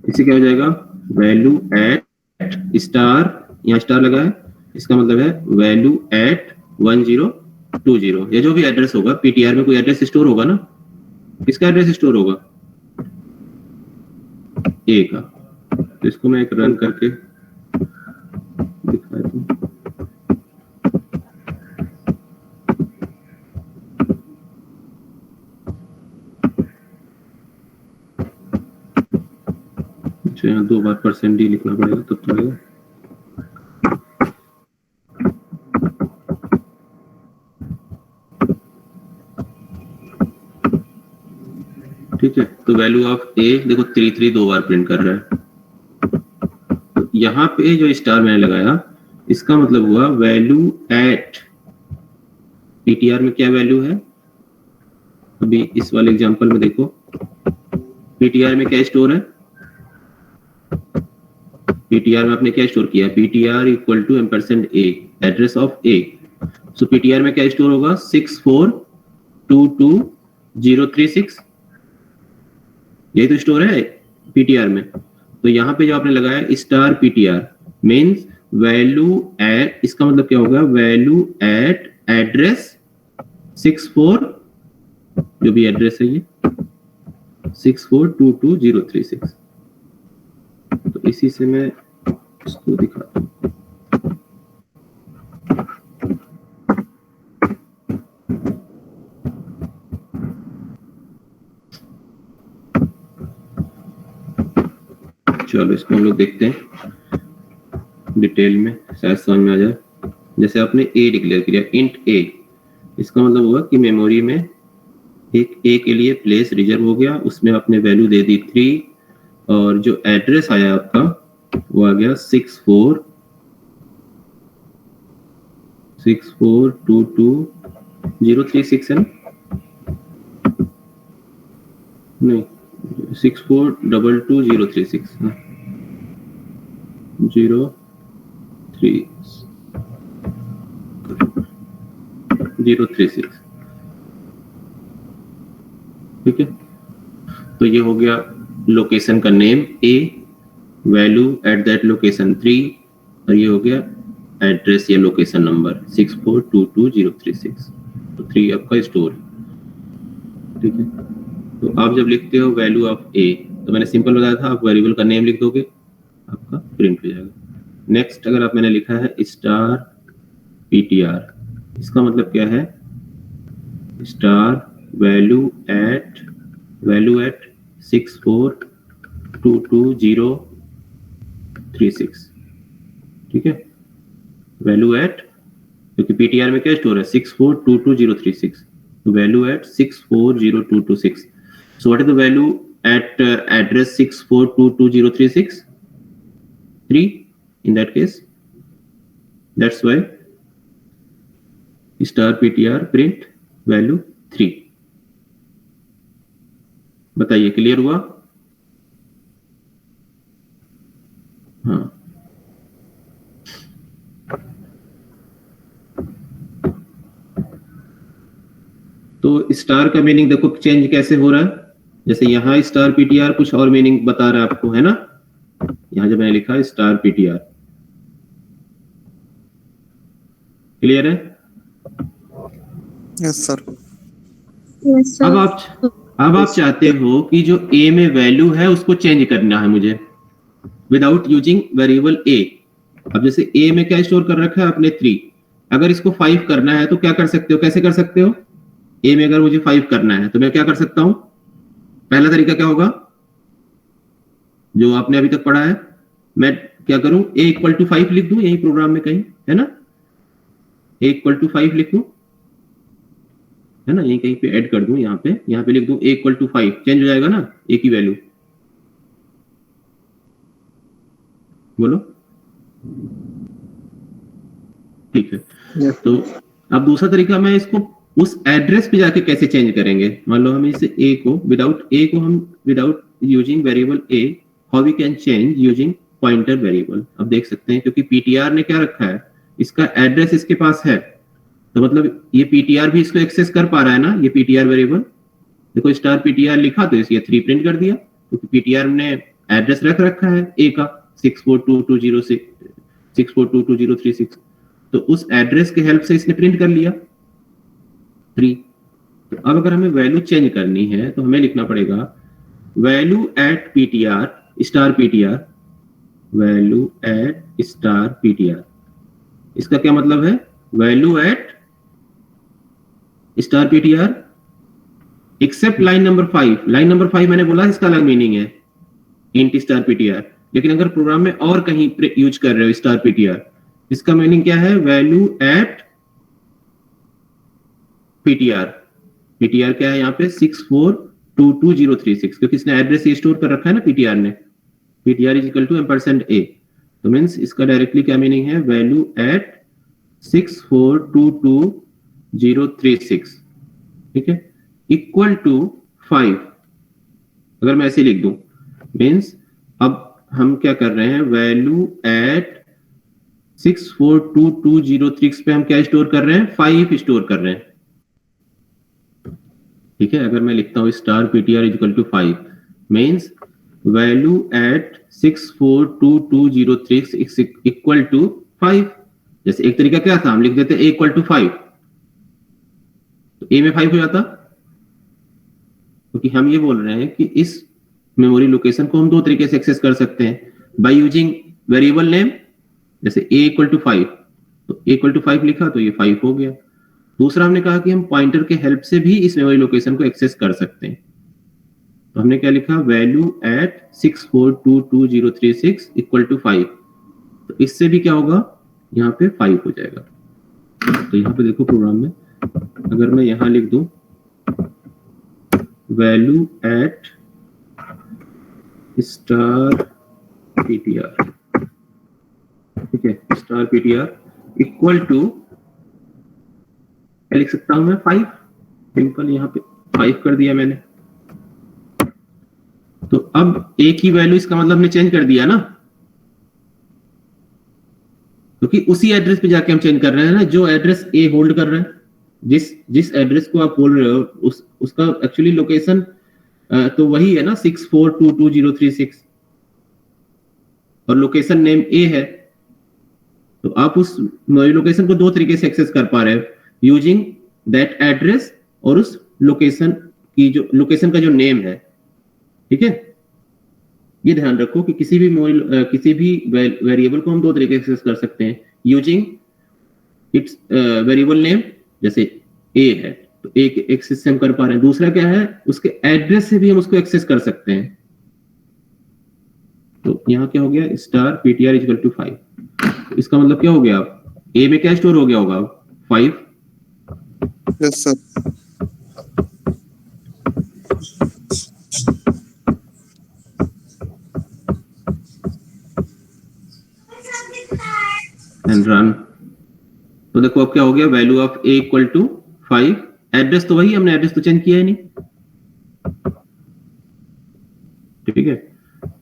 इससे क्या हो जाएगा, वैल्यू एट स्टार, यहाँ स्टार लगा है, इसका मतलब है वैल्यू एट 1020, ये जो भी एड्रेस होगा पीटीआर में, कोई एड्रेस स्टोर होगा ना, किसका एड्रेस स्टोर होगा, ए का। तो इसको मैं एक रन करके दिखा दूं, यहाँ 2 बार %d लिखना पड़ेगा तब तो आएगा। ठीक है, तो वैल्यू ऑफ ए देखो 33 2 बार प्रिंट कर रहा है। तो यहाँ पे जो स्टार मैंने लगाया, इसका मतलब हुआ वैल्यू एट पीटीआर में क्या वैल्यू है, अभी इस वाले एग्जांपल में देखो पीटीआर में क्या स्टोर है, पीटीआर में आपने क्या स्टोर किया, PTR equal to %a address of a. So PTR में क्या स्टोर होगा, 6422036, यही तो स्टोर है पीटीआर में। तो यहाँ पे जो आपने लगाया star PTR means value at, इसका मतलब क्या होगा, वैल्यू एट एड्रेस 64, जो भी एड्रेस है ये 6422036। तो इसी से मैं इसको दिखाता हूँ, चलो इसको हम लोग देखते हैं डिटेल में, शायद समझ में आ जाए। जैसे आपने ए डिक्लेयर किया, इंट ए, इसका मतलब हुआ कि मेमोरी में एक ए के लिए प्लेस रिजर्व हो गया, उसमें आपने वैल्यू दे दी 3 और जो एड्रेस आया आपका वो आ गया 64222036 है ना, नहीं 64222036 हाँ 036 ठीक है। तो ये हो गया लोकेशन का name A, value at that location 3 और ये हो गया एड्रेस या लोकेशन नंबर 64222036। तो 3 आपका स्टोर है, ठीक है। तो आप जब लिखते हो वैल्यू ऑफ ए, तो मैंने सिंपल बताया था, आप वेरिएबल का नेम लिख दोगे, आपका प्रिंट हो जाएगा। नेक्स्ट अगर आपने लिखा है स्टार ptr, इसका मतलब क्या है, स्टार वैल्यू एट 64222036, ठीक है। वैल्यू एट, क्योंकि ptr में क्या स्टोर है 64222036, तो value at 640226। So what is the value at address 64222036? 3 in that case. That's why star ptr print value 3। बताइए क्लियर हुआ? हाँ, तो स्टार का मीनिंग देखो चेंज कैसे हो रहा है। जैसे यहाँ स्टार ptr कुछ और मीनिंग बता रहा है आपको, है ना। यहाँ जब मैंने लिखा स्टार ptr, क्लियर है? Yes sir. अब आप चाहते हो कि जो a में वैल्यू है उसको चेंज करना है मुझे विदाउट यूजिंग वेरिएबल a। अब जैसे a में क्या स्टोर कर रखा है आपने 3, अगर इसको 5 करना है तो क्या कर सकते हो, कैसे कर सकते हो? a में अगर मुझे 5 करना है तो मैं क्या कर सकता हूं? पहला तरीका क्या होगा जो आपने अभी तक पढ़ा है, मैं क्या करूं, a इक्वल टू 5 लिख दूं यही प्रोग्राम में कहीं, है ना। a इक्वल टू 5 लिख दूं, है ना, यही कहीं पे ऐड कर दूं, यहाँ पे लिख दूं a इक्वल टू 5, चेंज हो जाएगा ना a की वैल्यू। बोलो, ठीक है। तो अब दूसरा तरीका, मैं इसको उस एड्रेस पे जाके कैसे चेंज करेंगे। मान लो हम इसे a को without using variable a, how we can change using pointer variable. अब देख सकते हैं क्योंकि ptr ने क्या रखा है, इसका एड्रेस इसके पास है, तो मतलब ये ptr भी इसको एक्सेस कर पा रहा है ना, ये ptr वेरिएबल। देखो स्टार ptr लिखा तो इसलिए 3 प्रिंट कर दिया, क्योंकि ptr ने एड्रेस रख रखा है a का 64222036, तो उस एड्रेस के हेल्प से इसने प्रिंट कर लिया 3। तो अब अगर हमें वैल्यू चेंज करनी है तो हमें लिखना पड़ेगा value at ptr star ptr, value at star ptr। इसका क्या मतलब है, value at star ptr except line number 5। Line number 5 मैंने बोला इसका अलग मीनिंग है इंट स्टार ptr, लेकिन अगर प्रोग्राम में और कहीं यूज कर रहे हो स्टार ptr, इसका मीनिंग क्या है, वैल्यू एट ptr। ptr क्या है यहाँ पे 64222036, क्योंकि इसने एड्रेस ये स्टोर कर रखा है ना ptr ने, ptr is equal to %a, तो मीन्स इसका डायरेक्टली क्या मीनिंग है, वैल्यू एट 64222036, ठीक है, इक्वल टू 5। अगर मैं ऐसे लिख दूं, मीन्स अब हम क्या कर रहे हैं, वैल्यू एट 642206 पे हम क्या स्टोर कर रहे हैं, 5 स्टोर कर रहे हैं, ठीक है। अगर मैं लिखता हूं star ptr equal to 5, means value at 642206 equal to 5। जैसे एक तरीका क्या था, हम लिख देते a इक्वल टू 5, तो a में 5 हो जाता, क्योंकि हम ये बोल रहे हैं कि इस मेमोरी लोकेशन को हम 2 तरीके से एक्सेस कर सकते हैं, बाय यूजिंग वेरिएबल नेम, जैसे a इक्वल टू 5, तो a इक्वल टू 5 लिखा तो ये 5 हो गया। दूसरा हमने कहा कि हम पॉइंटर के हेल्प से भी इस मेमोरी लोकेशन को एक्सेस कर सकते हैं, तो हमने क्या लिखा, वैल्यू एट 6422036 इक्वल टू 5। तो इससे भी क्या होगा, यहाँ पे 5 हो जाएगा। तो यहाँ पे देखो प्रोग्राम में, अगर मैं यहाँ लिख दूं वैल्यू एट स्टार पीटीआर, ठीक है, स्टार पीटीआर इक्वल टू क्या लिख सकता हूं मैं, 5। सिंपल, यहाँ पे 5 कर दिया मैंने। तो अब ए की वैल्यू इसका मतलब हमने चेंज कर दिया ना, क्योंकि उसी एड्रेस पे जाके हम चेंज कर रहे हैं ना, जो एड्रेस ए होल्ड कर रहे हैं। जिस एड्रेस को आप बोल रहे हो उसका एक्चुअली लोकेशन तो वही है ना, 6422036, और लोकेशन नेम ए है। तो आप उस लोकेशन को दो तरीके से एक्सेस कर पा रहे हो, यूजिंग दैट एड्रेस और उस लोकेशन की जो लोकेशन का जो नेम है, ठीक है। ये ध्यान रखो कि किसी भी वेरिएबल को हम दो तरीके से एक्सेस कर सकते हैं, यूजिंग इट्स वेरिएबल नेम, जैसे ए है तो एक एक्सेस हम कर पा रहे हैं। दूसरा क्या है, उसके एड्रेस से भी हम उसको एक्सेस कर सकते हैं। तो यहाँ क्या हो गया, स्टार पीटीआर इक्वल टू 5। तो इसका मतलब क्या हो गया, ए में क्या स्टोर हो गया होगा, 5। Yes sir. And run. तो देखो अब क्या हो गया, value of a equal to 5। Address तो वही, हमने एड्रेस तो चेंज किया है नहीं, ठीक है।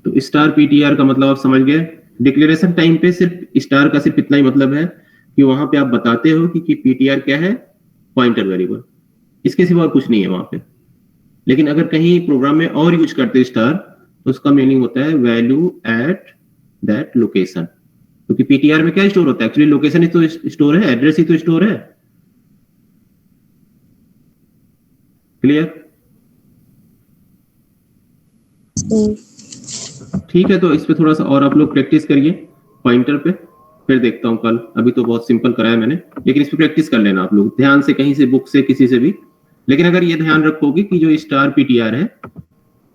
तो स्टार पीटीआर का मतलब आप समझ गए। डिक्लेरेशन टाइम पे सिर्फ स्टार का सिर्फ इतना ही मतलब है कि वहां पे आप बताते हो कि पीटीआर क्या है, पॉइंटर वेरिएबल, इसके सिवा और कुछ नहीं है वहां पे। लेकिन अगर कहीं प्रोग्राम में और यूज करते स्टार, तो उसका मीनिंग होता है वैल्यू एट दैट लोकेशन, क्योंकि पीटीआर में क्या स्टोर होता है, एक्चुअली लोकेशन ही तो स्टोर है, एड्रेस ही तो स्टोर है। क्लियर? ठीक है, तो इस पे थोड़ा सा और आप लोग प्रैक्टिस करिए पॉइंटर पे, फिर देखता हूं कल। अभी तो बहुत सिंपल कराया मैंने, लेकिन इस पे प्रैक्टिस कर लेना आप लोग ध्यान से, कहीं से बुक से किसी से भी। लेकिन अगर ये ध्यान रखोगे कि जो स्टार पीटीआर है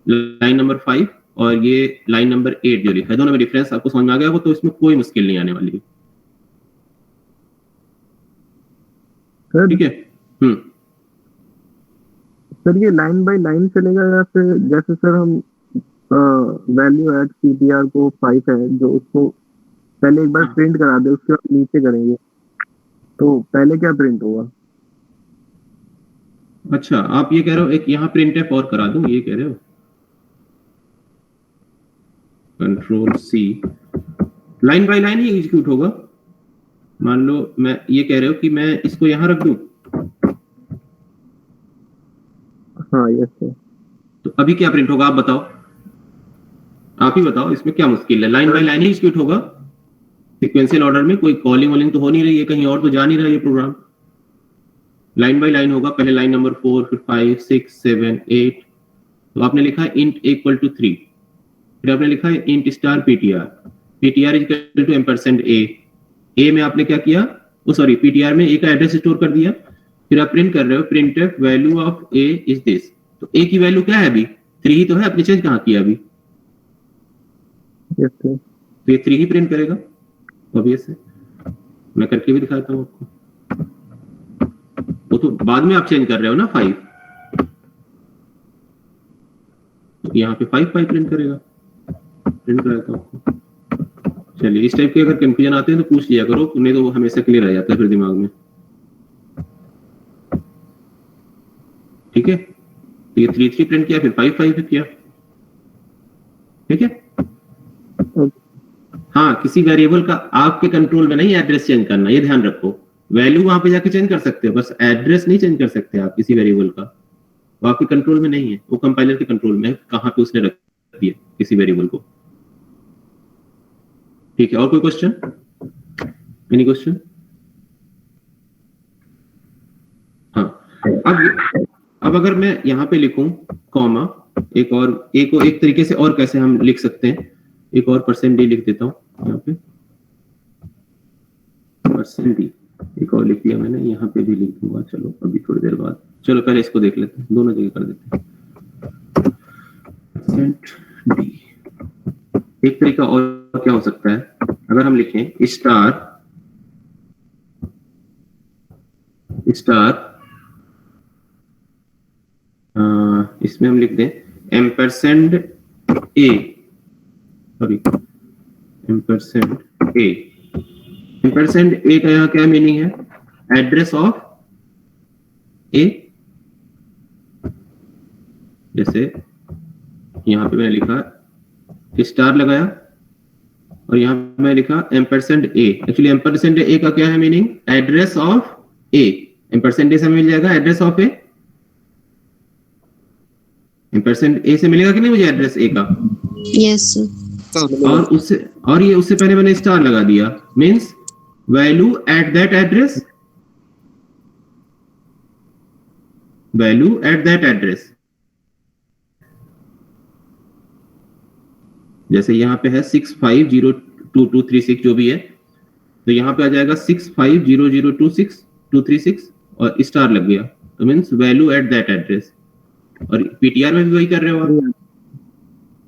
लाइन नंबर 5 और ये लाइन नंबर 8 जो लिखा है, दोनों में डिफरेंस आपको समझ में आ गया हो, तो इसमें कोई मुश्किल नहीं आने वाली है, ठीक है। सर ये लाइन बाय लाइन चलेगा या फिर जैसे सर हम वैल्यू एट पीटीआर को 5 है जो उसको पहले एक बार प्रिंट करा दे, उसके बाद नीचे करेंगे, तो पहले क्या प्रिंट होगा? अच्छा, आप ये कह रहे हो एक यहाँ प्रिंट एफ और करा दूं, ये कह रहे हो? Control C, line by line ही एग्जीक्यूट होगा। मान लो मैं ये कह रहे हो कि मैं इसको यहाँ रख दूं, हाँ यस सर। तो अभी क्या प्रिंट होगा आप बताओ, आप ही बताओ, इसमें क्या मुश्किल है, लाइन बाय लाइन ही एग्जीक्यूट होगा। सीक्वेंशियल ऑर्डर में कोई कॉलिंग वॉलिंग तो हो नहीं रही है, कहीं और तो जा नहीं रहा है ये प्रोग्राम। लाइन बाय लाइन होगा, पहले लाइन नंबर 4, फिर 5, 6, 7, 8। तो आपने लिखा है इंट इक्वल टू 3, फिर आपने लिखा है int star PTR, PTR equal to ampersand a में आपने क्या किया, सॉरी पीटीआर में ए का एड्रेस स्टोर कर दिया। फिर आप प्रिंट कर रहे हो printf value of a is this. तो ए की वैल्यू क्या है अभी, 3 ही तो है, आपने चेंज कहाँ किया अभी? Yes sir. तो ये 3 ही प्रिंट करेगा ऑब्वियस है। मैं करके भी दिखाता हूँ आपको, वो तो बाद में आप चेंज कर रहे हो ना 5, तो यहाँ पे 5 प्रिंट करेगा। प्रिंट कराता हूँ आपको। चलिए, इस टाइप के अगर कंफ्यूजन आते हैं तो पूछ लिया करो, नहीं तो वो हमेशा क्लियर रह जाता है फिर दिमाग में, ठीक है। तो ये 3 प्रिंट किया, फिर 5 किया, ठीक है। हाँ, किसी वेरिएबल का आपके कंट्रोल में नहीं एड्रेस चेंज करना, ये ध्यान रखो। वैल्यू वहां पे जाके चेंज कर सकते हो, बस एड्रेस नहीं चेंज कर सकते आप किसी वेरिएबल का, वो आपके कंट्रोल में नहीं है, वो कंपाइलर के कंट्रोल में है, कहाँ पे उसने रख दिया किसी वेरिएबल को, ठीक है। और कोई क्वेश्चन, एनी क्वेश्चन? हाँ, अब अगर मैं यहाँ पे लिखूं कॉमा, एक और ए को एक तरीके से और कैसे हम लिख सकते हैं, एक और %d लिख देता हूँ यहाँ पे, %d एक और लिख दिया मैंने, यहाँ पे भी लिख दूंगा। चलो अभी थोड़ी देर बाद, चलो पहले इसको देख लेते हैं, दोनों जगह कर देते हैं। %d। एक तरीका और क्या हो सकता है, अगर हम लिखें स्टार इसमें हम लिख दें ampersand a, sorry ampersand A. Ampersand a का यहाँ क्या मीनिंग है, एड्रेस ऑफ ए। जैसे यहाँ पे मैंने लिखा स्टार लगाया और यहाँ पे मैं लिखा ampersand a. Actually ampersand a का क्या है meaning, address of a. Ampersand a से मिल जाएगा address of a. Ampersand a से मिलेगा कि नहीं मुझे एड्रेस ए का? यस सर और ये उससे पहले मैंने स्टार लगा दिया, means value at that address, value at that address. जैसे यहाँ पे है 65022236 जो भी है, तो यहाँ पे आ जाएगा 650026 और स्टार लग गया, तो means value at that address. और पीटीआर में भी वही कर रहे हो आप,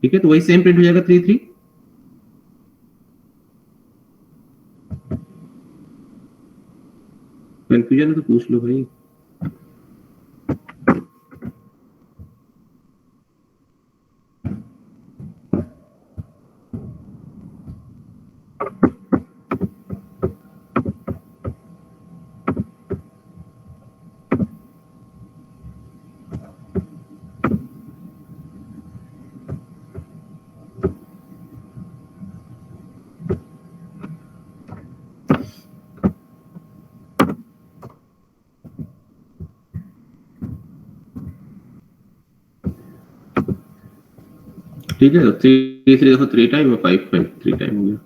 ठीक है, तो वही सेम प्रिंट हो जाएगा 33। कंफ्यूजन है तो पूछ लो भाई। ठीक है, तो 3 देखो 3 टाइम और 5 3 टाइम हो गया।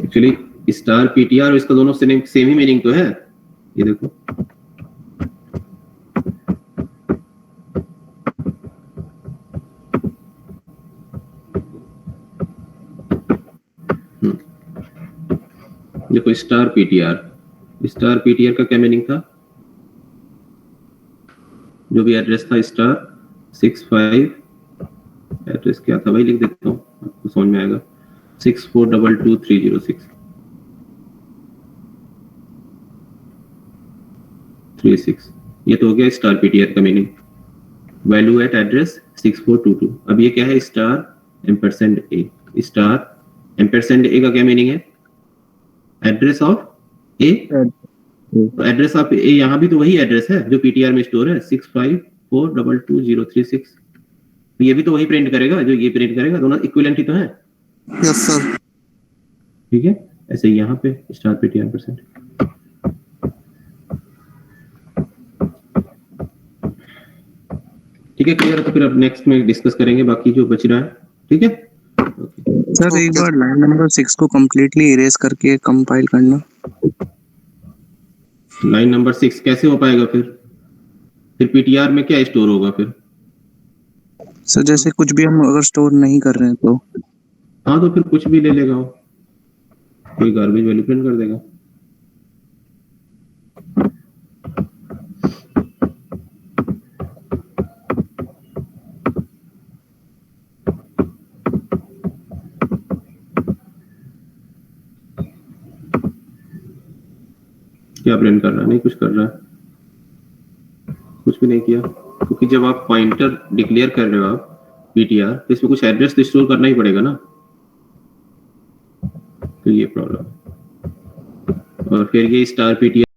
एक्चुअली स्टार पीटीआर और इसका दोनों सेम ही मीनिंग तो है, ये देखो। देखो स्टार पीटीआर का क्या मीनिंग था, जो भी एड्रेस था स्टार 65, एड्रेस क्या था भाई लिख देता हूँ आपको समझ में आएगा, 64223036। ये तो हो गया स्टार पीटीआर का मीनिंग, वैल्यू एट एड्रेस 6422। अब ये क्या है, star ampersand a. Star ampersand a का क्या मीनिंग है, address of a. Address of a यहाँ भी तो वही एड्रेस है जो पीटीआर में स्टोर है, 65422036। तो ये भी तो वही प्रिंट करेगा जो ये प्रिंट करेगा, दोनों इक्विवेलेंट ही तो है। Yes sir. ठीक है, ऐसे यहाँ पे स्टार पीटीआर परसेंट। ठीक है, क्लियर है, तो फिर अब नेक्स्ट में डिस्कस करेंगे बाकी जो बच रहा है। ठीक है सर एक बार लाइन नंबर 6 को कंप्लीटली इरेज करके कंपाइल करना। लाइन नंबर 6 कैसे हो पाएगा फिर पीटीआर में क्या स्टोर होगा फिर? सर जैसे कुछ भी हम अगर स्टोर नहीं कर रहे हैं तो? हाँ, तो फिर कुछ भी ले लेगा वो, कोई गार्बेज वैल्यू प्रिंट कर देगा। क्या प्रिंट कर रहा है? नहीं कुछ कर रहा है, कुछ भी नहीं किया, क्योंकि जब आप पॉइंटर डिक्लेयर कर रहे हो आप पीटीआर, तो इसमें कुछ एड्रेस तो स्टोर करना ही पड़ेगा ना, तो ये प्रॉब्लम। और फिर ये स्टार पीटीआर